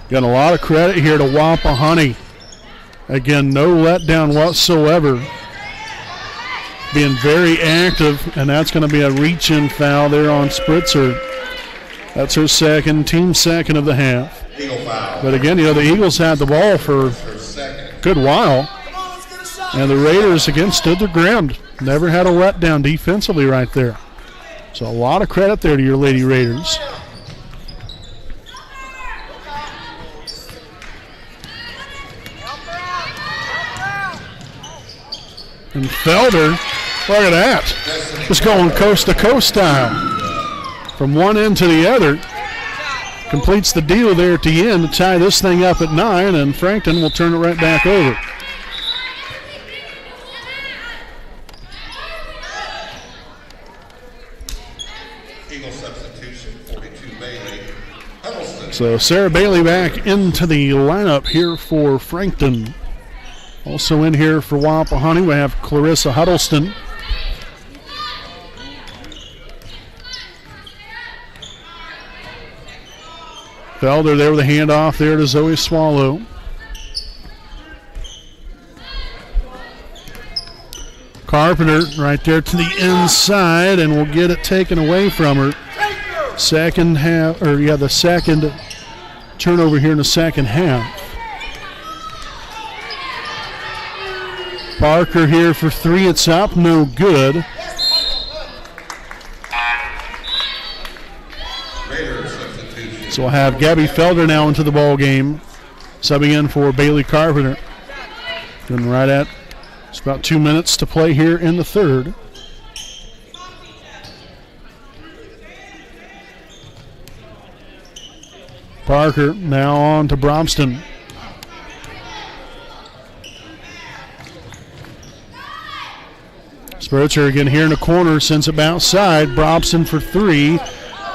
Got a lot of credit here to Wapahani. Again, no letdown whatsoever. Being very active, and that's going to be a reach-in foul there on Spritzer. That's her second, team second of the half. Eagle foul. But again, the Eagles had the ball for Her second. a good while. And the Raiders, again, stood their ground. Never had a letdown defensively right there. So a lot of credit there to your Lady Raiders. And Felder, look at that. Just going coast to coast style. From one end to the other. Completes the deal there at the end to tie this thing up at 9, and Frankton will turn it right back over. Eagle substitution, 42 Bailey. Huddleston. So Sarah Bailey back into the lineup here for Frankton. Also in here for Wapahani, we have Clarissa Huddleston. Felder there with a handoff there to Zoe Swallow. Carpenter right there to the inside, and will get it taken away from her. Second half, the second turnover here in the second half. Parker here for three. It's up, no good. So we'll have Gabby Felder now into the ball game, subbing in for Bailey Carpenter. And right at it's about 2 minutes to play here in the third. Parker now on to Bromston. Spritzer again here in the corner, sends it outside. Bromston for three,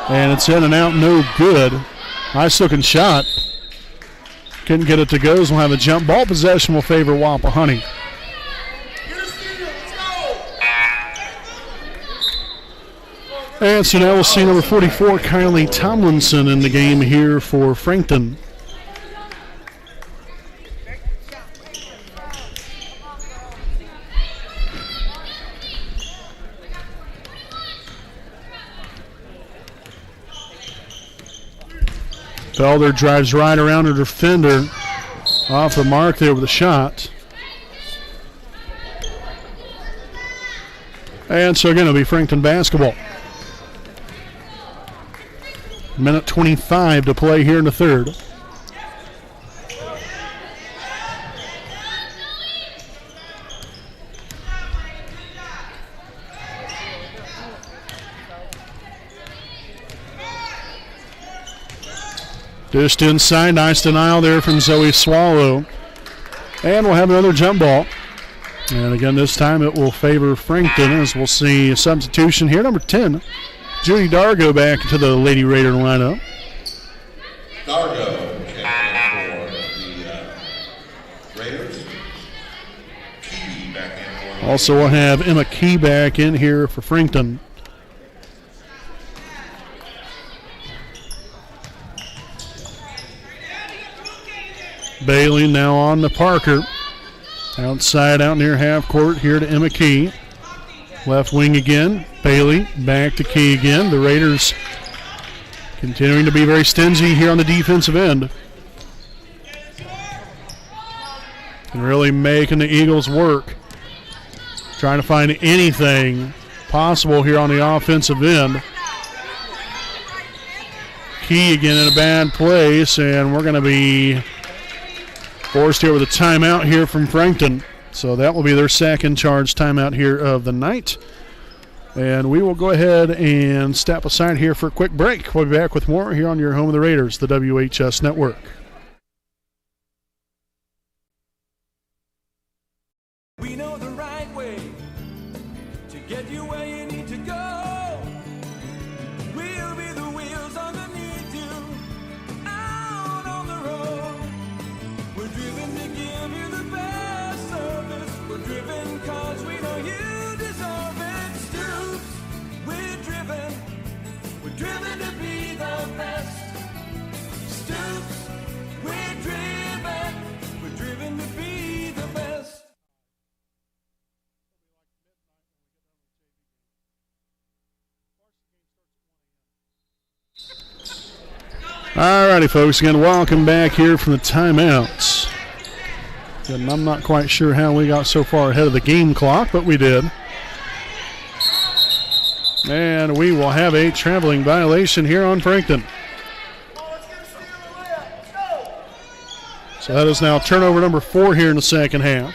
and it's in and out, no good. Nice looking shot. Couldn't get it to go, so we'll have a jump ball. Possession will favor Wapahani. And so now we'll see number 44, Kylie Tomlinson, in the game here for Frankton. Felder drives right around her defender. Off the mark there with a shot. And so again, it'll be Frankton basketball. Minute 25 to play here in the third. Dished inside, nice denial there from Zoe Swallow. And we'll have another jump ball. And again, this time it will favor Frankton, as we'll see a substitution here. Number 10, Judy Dargo back to the Lady Raider lineup. Dargo checking in for the Raiders. Key back in for Also we'll have Emma Key back in here for Frankton. Bailey now on to Parker. Outside out near half court here to Emma Key. Left wing again. Bailey back to Key again. The Raiders continuing to be very stingy here on the defensive end. And really making the Eagles work. Trying to find anything possible here on the offensive end. Key again in a bad place, and we're going to be forced here with a timeout here from Frankton. So that will be their second charge timeout here of the night. And we will go ahead and step aside here for a quick break. We'll be back with more here on your home of the Raiders, the WHS Network. We know the right way to get you where you need to go. We'll be the wheels underneath you, out on the road. We're driven to give you the best service. We're driven cause we know you deserve it. Stoops, we're driven to be the best. Stoops, All righty, folks. Again, welcome back here from the timeouts. And I'm not quite sure how we got so far ahead of the game clock, but we did. And we will have a traveling violation here on Frankton. So that is now turnover number 4 here in the second half.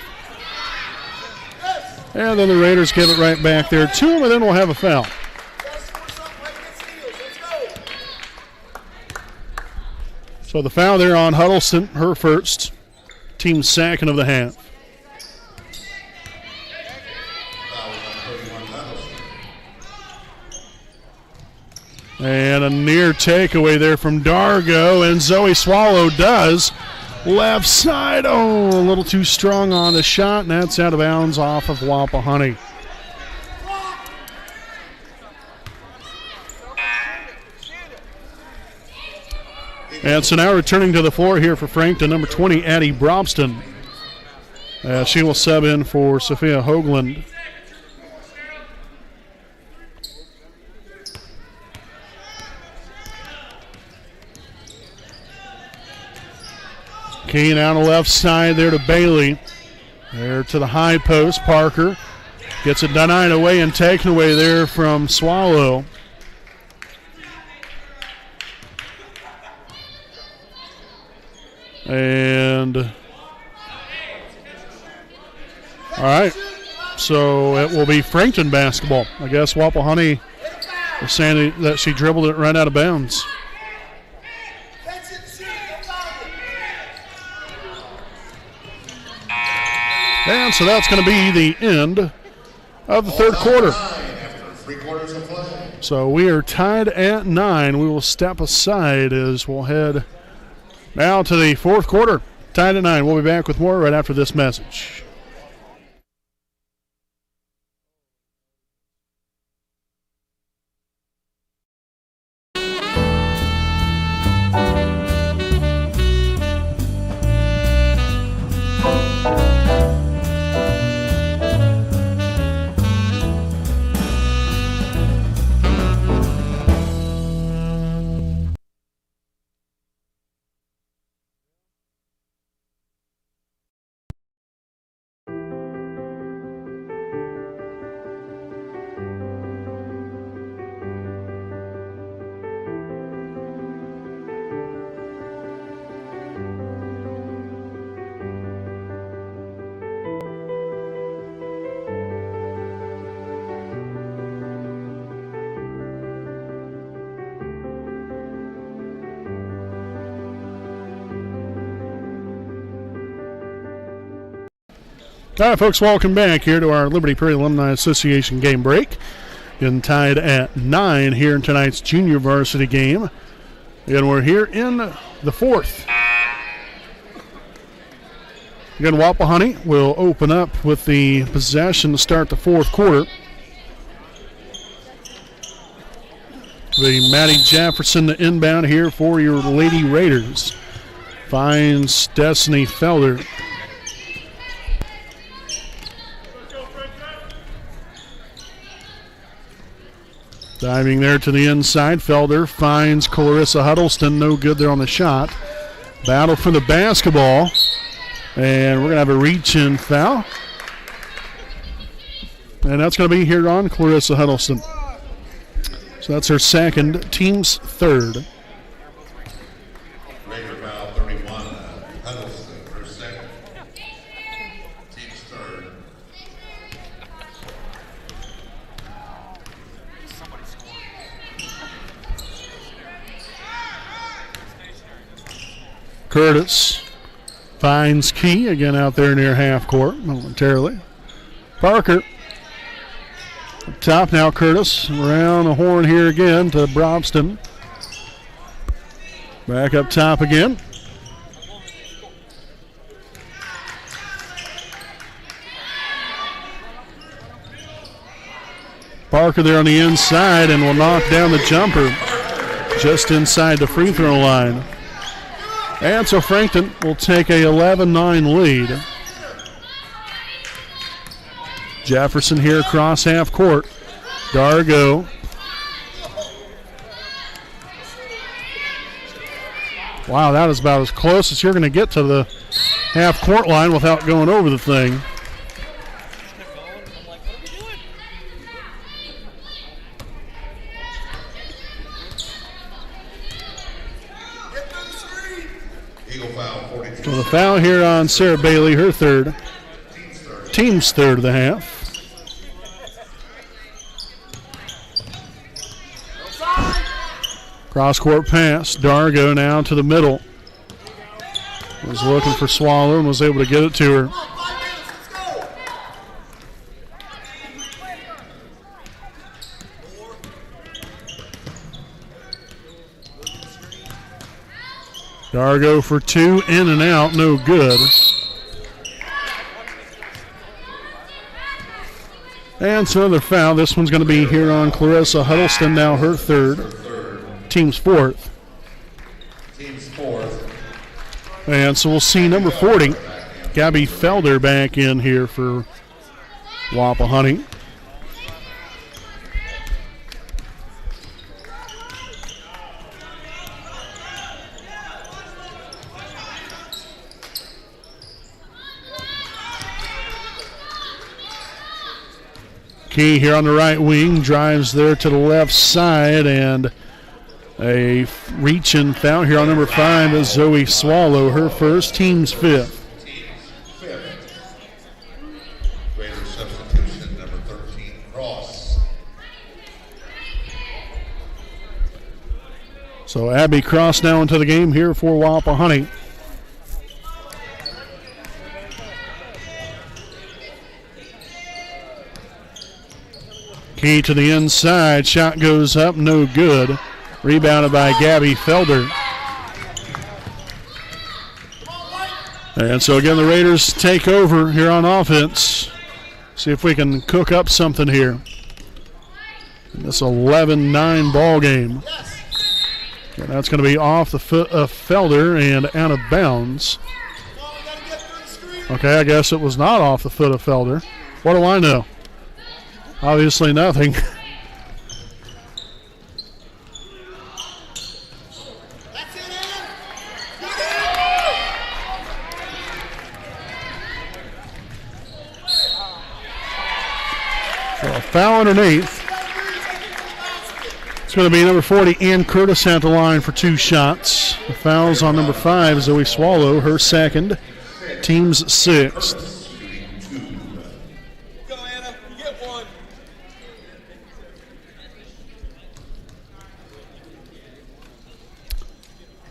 And then the Raiders give it right back there to them, and then we'll have a foul. So the foul there on Huddleston, her first, team second of the half. And a near takeaway there from Dargo, and Zoe Swallow does. Left side, oh, a little too strong on the shot, and that's out of bounds off of Wapahani. And so now returning to the floor here for Frankton, number 20, Addie Brobston. She will sub in for Sophia Hoagland. Keen on the left side there to Bailey. There to the high post, Parker. Gets it denied away and taken away there from Swallow. And all right, so it will be Frankton basketball. I guess Wapahani is saying that she dribbled it right out of bounds. And so that's going to be the end of the third quarter. So we are tied at 9. We will step aside as we'll head now to the fourth quarter. Tied at 9. We'll be back with more right after this message. All right, folks, welcome back here to our Liberty Prairie Alumni Association game break. Getting tied at 9 here in tonight's junior varsity game. And we're here in the fourth. Again, Wapahani will open up with the possession to start the fourth quarter. The Maddie Jefferson inbound here for your Lady Raiders. Finds Destiny Felder. Diving there to the inside. Felder finds Clarissa Huddleston. No good there on the shot. Battle for the basketball. And we're going to have a reach-in foul. And that's going to be here on Clarissa Huddleston. So that's her second, team's third. Raider foul 31, Huddleston, her second, team's third. Curtis finds Key again out there near half court momentarily. Parker up top now. Curtis around the horn here again to Brobston. Back up top again. Parker there on the inside and will knock down the jumper just inside the free throw line. And so Frankton will take a 11-9 lead. Jefferson here across half court. Dargo Wow, that is about as close as you're going to get to the half-court line without going over the thing. Eagle foul, 42. So the foul here on Sarah Bailey, her third. Team's third of the half. Cross-court pass. Dargo now to the middle. Was looking for Swallow and was able to get it to her. Dargo for two, in and out, no good. And so another foul. This one's going to be here on Clarissa Huddleston, now her third. Team's fourth. Team's fourth. And so we'll see number 40, Gabby Felder, back in here for Wapahani. Key here on the right wing, drives there to the left side, and a reach and foul here on number 5 is Zoe Swallow, her first, team's fifth. Team's fifth. Raiders substitution, number 13, Cross. So Abby Cross now into the game here for Wapahani. Key to the inside, shot goes up, no good. Rebounded by Gabby Felder. And so again, the Raiders take over here on offense. See if we can cook up something here in this 11-9 ball game. And that's going to be off the foot of Felder and out of bounds. Okay, I guess it was not off the foot of Felder. What do I know? Obviously nothing. So a foul underneath. It's going to be number 40, Ann Curtis, at the line for two shots. The foul's on number 5, Zoe Swallow, her second, team's sixth.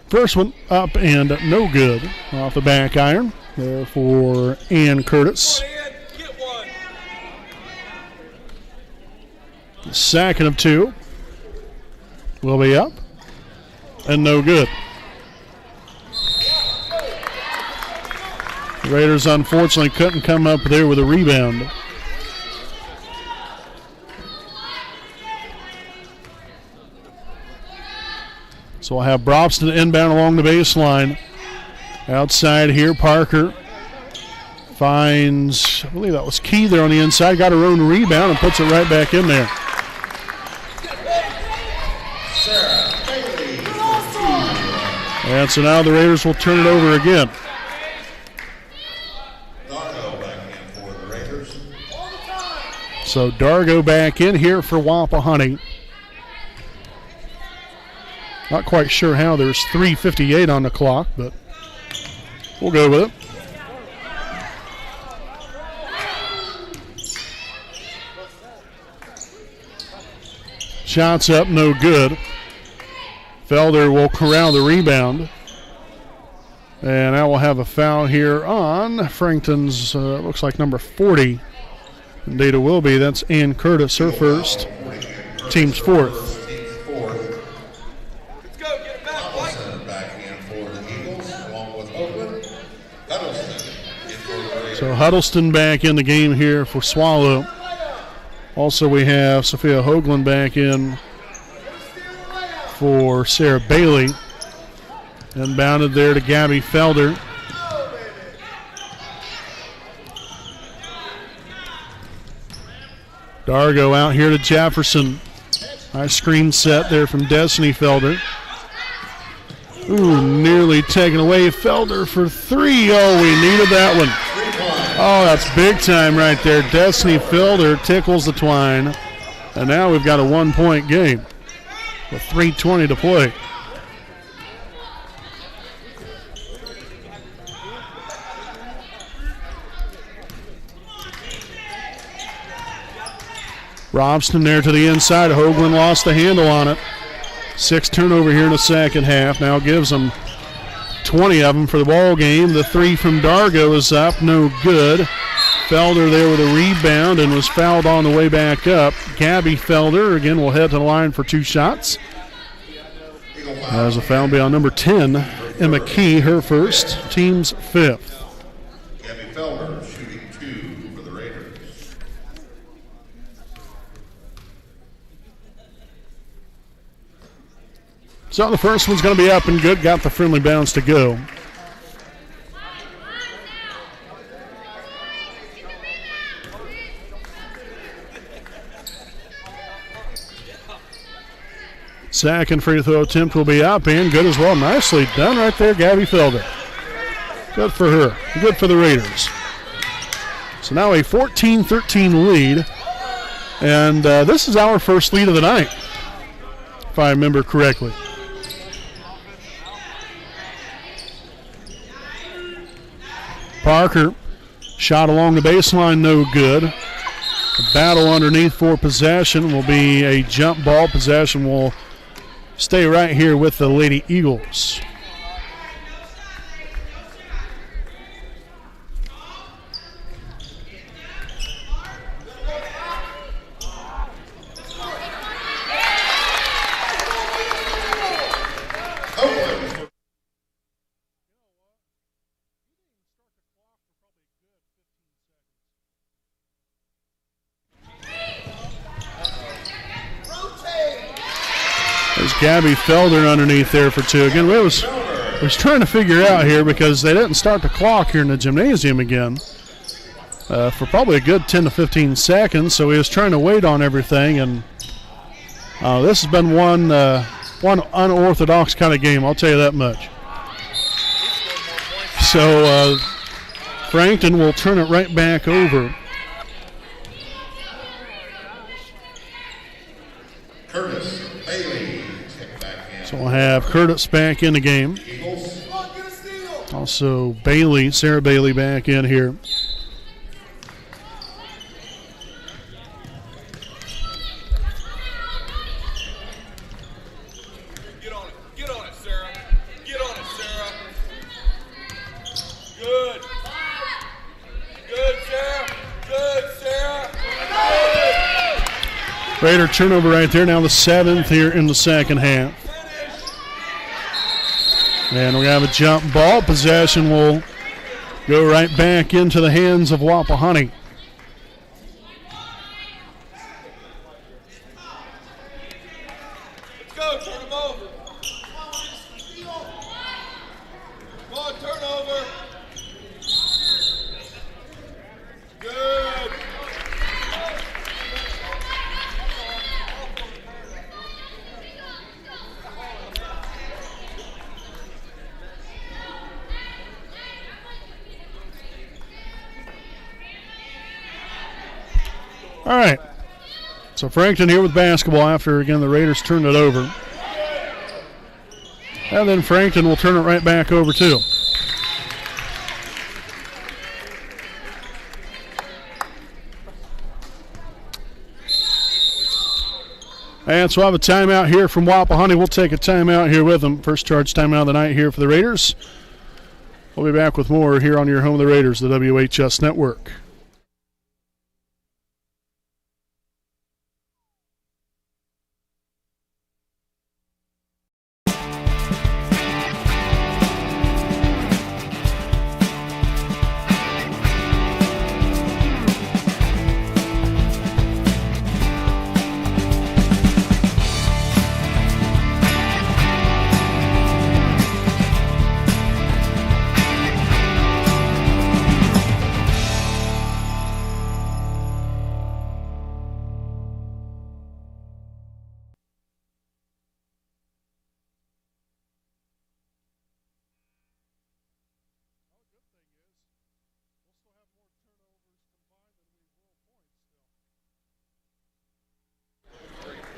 First one up and no good off the back iron there for Ann Curtis. The second of two will be up and no good. The Raiders unfortunately couldn't come up there with a rebound. So we'll have Brobston inbound along the baseline. Outside here, Parker finds, I believe that was Key there on the inside, got her own rebound and puts it right back in there. And so now the Raiders will turn it over again. Dargo back in for the Raiders. So Dargo back in here for Wapahani. Not quite sure how. There's 3:58 on the clock, but we'll go with it. Shots up, no good. Felder will corral the rebound. And now we'll have a foul here on Frankton's, looks like number 40. Indeed it will be. That's Ann Curtis, her first. Team's fourth. So Huddleston back in the game here for Swallow. Also we have Sophia Hoagland back in for Sarah Bailey. Inbounded there to Gabby Felder. Dargo out here to Jefferson. Nice screen set there from Destiny Felder. Ooh, nearly taken away. Felder for 3. Oh, we needed that one. Oh, that's big time right there. Destiny Felder tickles the twine. And now we've got a 1-point game with 3:20 to play. Robson there to the inside. Hoagland lost the handle on it. 6 turnover here in the second half. Now gives them 20 of them for the ball game. The 3 from Dargo is up, no good. Felder there with a rebound and was fouled on the way back up. Gabby Felder again will head to the line for 2 shots. As a foul be on number 10, Emma Key, her first, team's 5th. Gabby Felder shooting 2 for the Raiders. So the first one's going to be up and good. Got the friendly bounce to go. Second free throw attempt will be up and good as well. Nicely done right there, Gabby Felder. Good for her. Good for the Raiders. So now a 14-13 lead. And this is our first lead of the night, if I remember correctly. Parker shot along the baseline, no good. The battle underneath for possession will be a jump ball. Possession will stay right here with the Lady Eagles. There's Gabby Felder underneath there for 2. Again, we was trying to figure out here because they didn't start the clock here in the gymnasium again for probably a good 10 to 15 seconds. So we was trying to wait on everything, and this has been one unorthodox kind of game, I'll tell you that much. So Frankton will turn it right back over. Curtis Bailey check back in. So we'll have Curtis back in the game. Eagles. Also Bailey, Sarah Bailey back in here. Get on it. Get on it, Sarah. Get on it, Sarah. Good. Good, Sarah. Good, Sarah. Raider turnover right there. Now the 7th here in the second half. And we have a jump ball. Possession will go right back into the hands of Wapahani. Let's go. Turn them over. Come on, turnover. Good. All right. So Frankton here with basketball after, again, the Raiders turned it over. And then Frankton will turn it right back over too. And so I have a timeout here from Wapahani. We'll take a timeout here with them. First charge timeout of the night here for the Raiders. We'll be back with more here on your home of the Raiders, the WHS Network.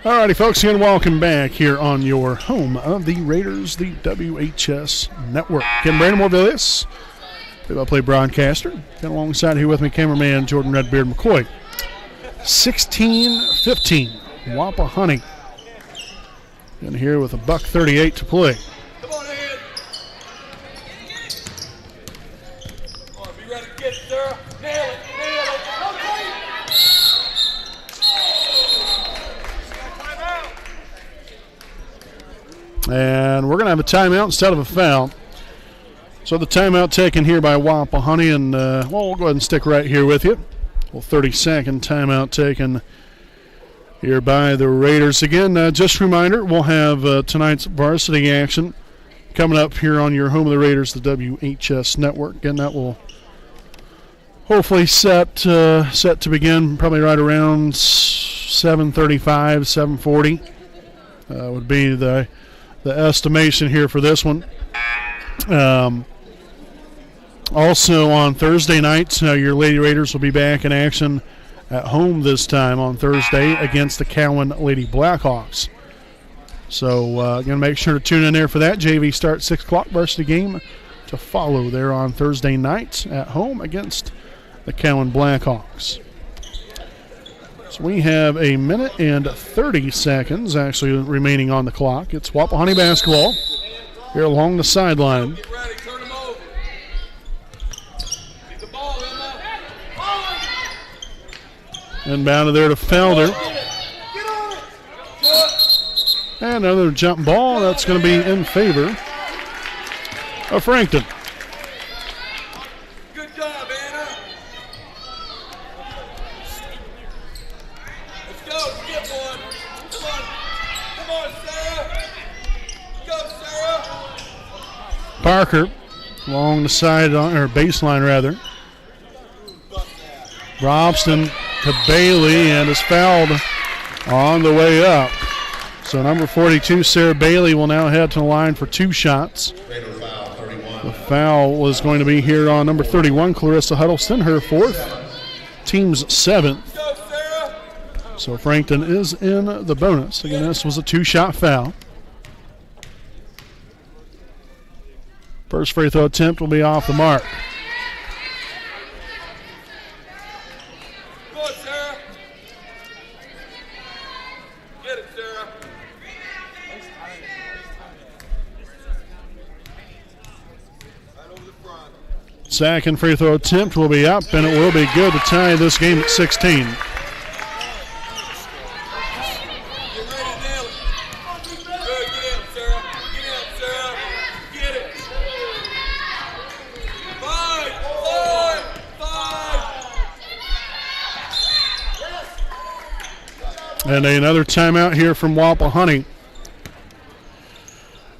Alrighty, folks, again, welcome back here on your home of the Raiders, the WHS Network. Ken Brandon Morvillius, play-by-play broadcaster. Got alongside here with me, cameraman Jordan Redbeard McCoy. 16-15, Wapahani. In here with a $1:38 to play. Come on ahead. Come on, be ready to get it, sir. Nail it, nail it. And we're going to have a timeout instead of a foul. So the timeout taken here by Wapahani, and we'll go ahead and stick right here with you. Well, 30-second timeout taken here by the Raiders. Again, just a reminder, we'll have tonight's varsity action coming up here on your home of the Raiders, the WHS Network. Again, that will hopefully set to begin probably right around 7:35, 7:40 would be the estimation here for this one. Also on Thursday nights, your Lady Raiders will be back in action at home this time on Thursday against the Cowan Lady Blackhawks. So again, make sure to tune in there for that. JV starts 6 o'clock, varsity game to follow there on Thursday night at home against the Cowan Blackhawks. So we have a minute and 30 seconds actually remaining on the clock. It's Wapahani basketball here along the sideline. Get ready, turn them over. Get the ball, Emma. Inbounded there to Felder. Get on it. Good. And another jump ball. That's going to be in favor of Frankton. Good job, Anna. Let's go. Get one. Come on. Come on, Sarah. Go, Sarah. Parker along the side, or baseline rather. Robston to Bailey, and is fouled on the way up. So number 42, Sarah Bailey, will now head to the line for 2 shots. Raider foul, 31. The foul was going to be here on number 31, Clarissa Huddleston, her 4th, team's 7th. Go, Sarah. So Frankton is in the bonus. Again, this was a 2-shot foul. First free throw attempt will be off the mark. Go, Sarah. Get it, Sarah. Right over the front. Second free throw attempt will be up, and it will be good to tie this game at 16. Get ready to nail it. Good, get out, Sarah. Get out, Sarah. Get it. 5, 5, 5. And another timeout here from Wapahani.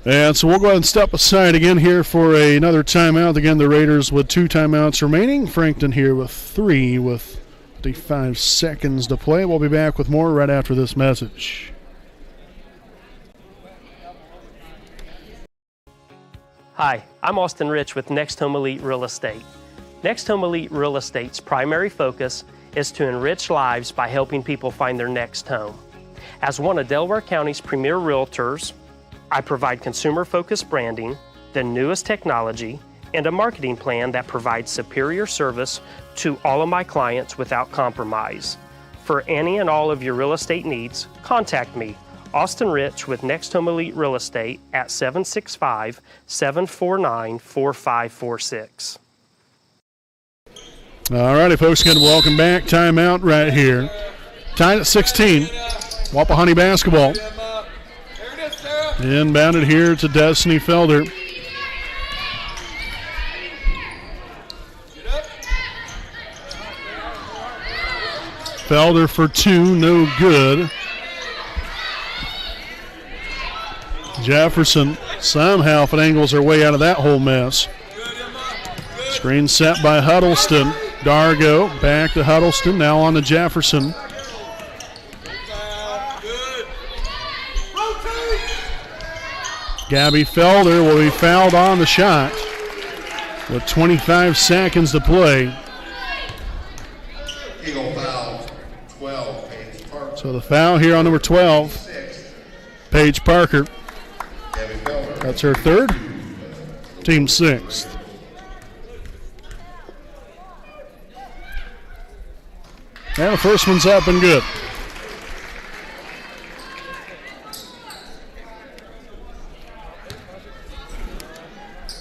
And so we'll go ahead and step aside again here for another timeout. Again, the Raiders with 2 timeouts remaining. Frankton here with 3 with 55 seconds to play. We'll be back with more right after this message. Hi, I'm Austin Rich with Next Home Elite Real Estate. Next Home Elite Real Estate's primary focus is to enrich lives by helping people find their next home. As one of Delaware County's premier realtors, I provide consumer-focused branding, the newest technology, and a marketing plan that provides superior service to all of my clients without compromise. For any and all of your real estate needs, contact me, Austin Rich with Next Home Elite Real Estate at 765-749-4546. All righty, folks, again, welcome back. Timeout right here. Tied at 16. Wapahani basketball. There it is, Sarah. Inbounded here to Destiny Felder. Get up. Felder for 2, no good. Jefferson somehow finagles her way out of that whole mess. Good, Emma. Good. Screen set by Huddleston. Dargo back to Huddleston, now on to Jefferson. Good. Rotate. Gabby Felder will be fouled on the shot with 25 seconds to play. Eagle foul, 12, Paige Parker. So the foul here on number 12, 6, Paige Parker. Debbie Felder. That's her third, team sixth. And the first one's up and good.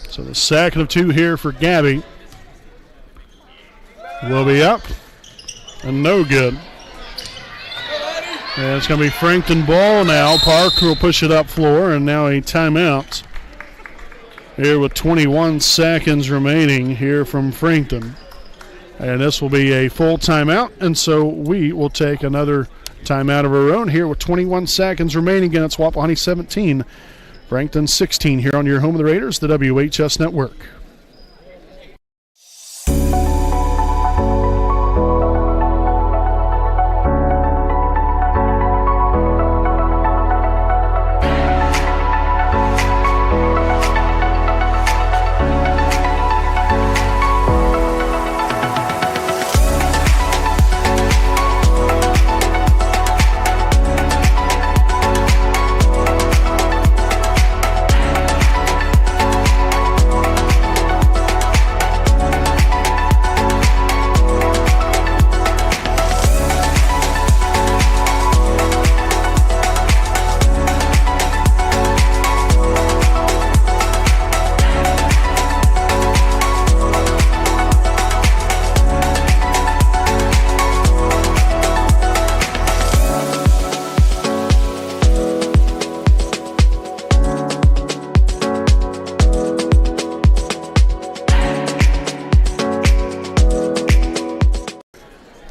So the second of two here for Gabby will be up and no good. And it's going to be Frankton ball now. Parker will push it up floor, and now a timeout here with 21 seconds remaining here from Frankton. And this will be a full timeout, and so we will take another timeout of our own here with 21 seconds remaining. Again, it's Wapahani 17, Frankton 16 here on your home of the Raiders, the WHS Network.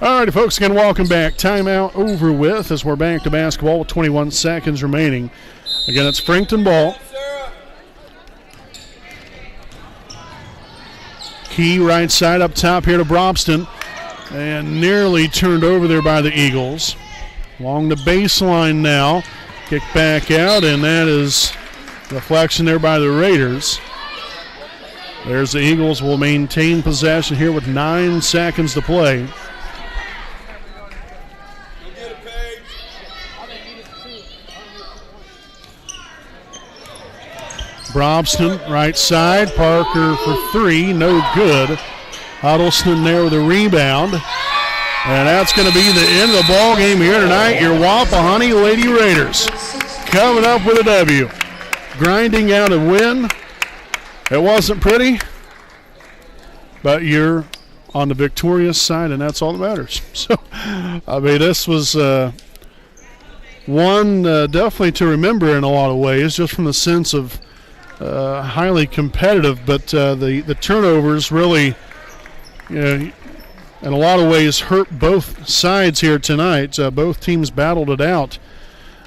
All right, folks, again, welcome back. Timeout over with as we're back to basketball with 21 seconds remaining. Again, it's Frankton ball. Key right side up top here to Brobston. And nearly turned over there by the Eagles. Along the baseline now. Kick back out, and that is deflection there by the Raiders. There's the Eagles will maintain possession here with 9 seconds to play. Brobston, right side. Parker for three, no good. Huddleston there with a rebound. And that's going to be the end of the ball game here tonight. Your Wapahani Lady Raiders coming up with a W. Grinding out a win. It wasn't pretty, but you're on the victorious side, and that's all that matters. So, I mean, this was one definitely to remember in a lot of ways, just from the sense of highly competitive, but the turnovers really, in a lot of ways, hurt both sides here tonight. Both teams battled it out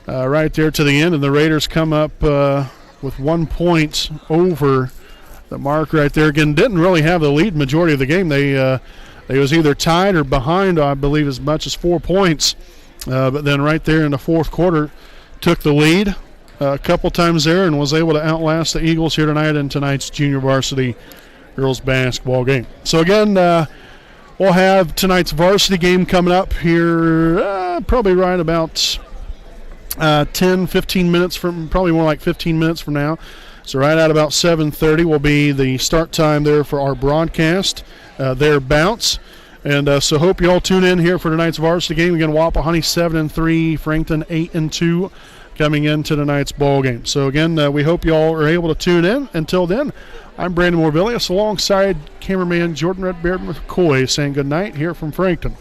right there to the end, and the Raiders come up with 1 point over the mark right there. Again, didn't really have the lead majority of the game. They was either tied or behind, I believe, as much as 4 points. But then right there in the fourth quarter, took the lead a couple times there and was able to outlast the Eagles here tonight in tonight's junior varsity girls basketball game. So again, we'll have tonight's varsity game coming up here probably right about 10-15 minutes from, probably more like 15 minutes from now. So right at about 7:30 will be the start time there for our broadcast, thereabouts. And so hope you all tune in here for tonight's varsity game. Again, Wapahani 7-3, Frankton 8-2 coming into tonight's ball game. So again, we hope you all are able to tune in. Until then, I'm Brandon Morvillius alongside cameraman Jordan Redbeard McCoy saying good night here from Frankton.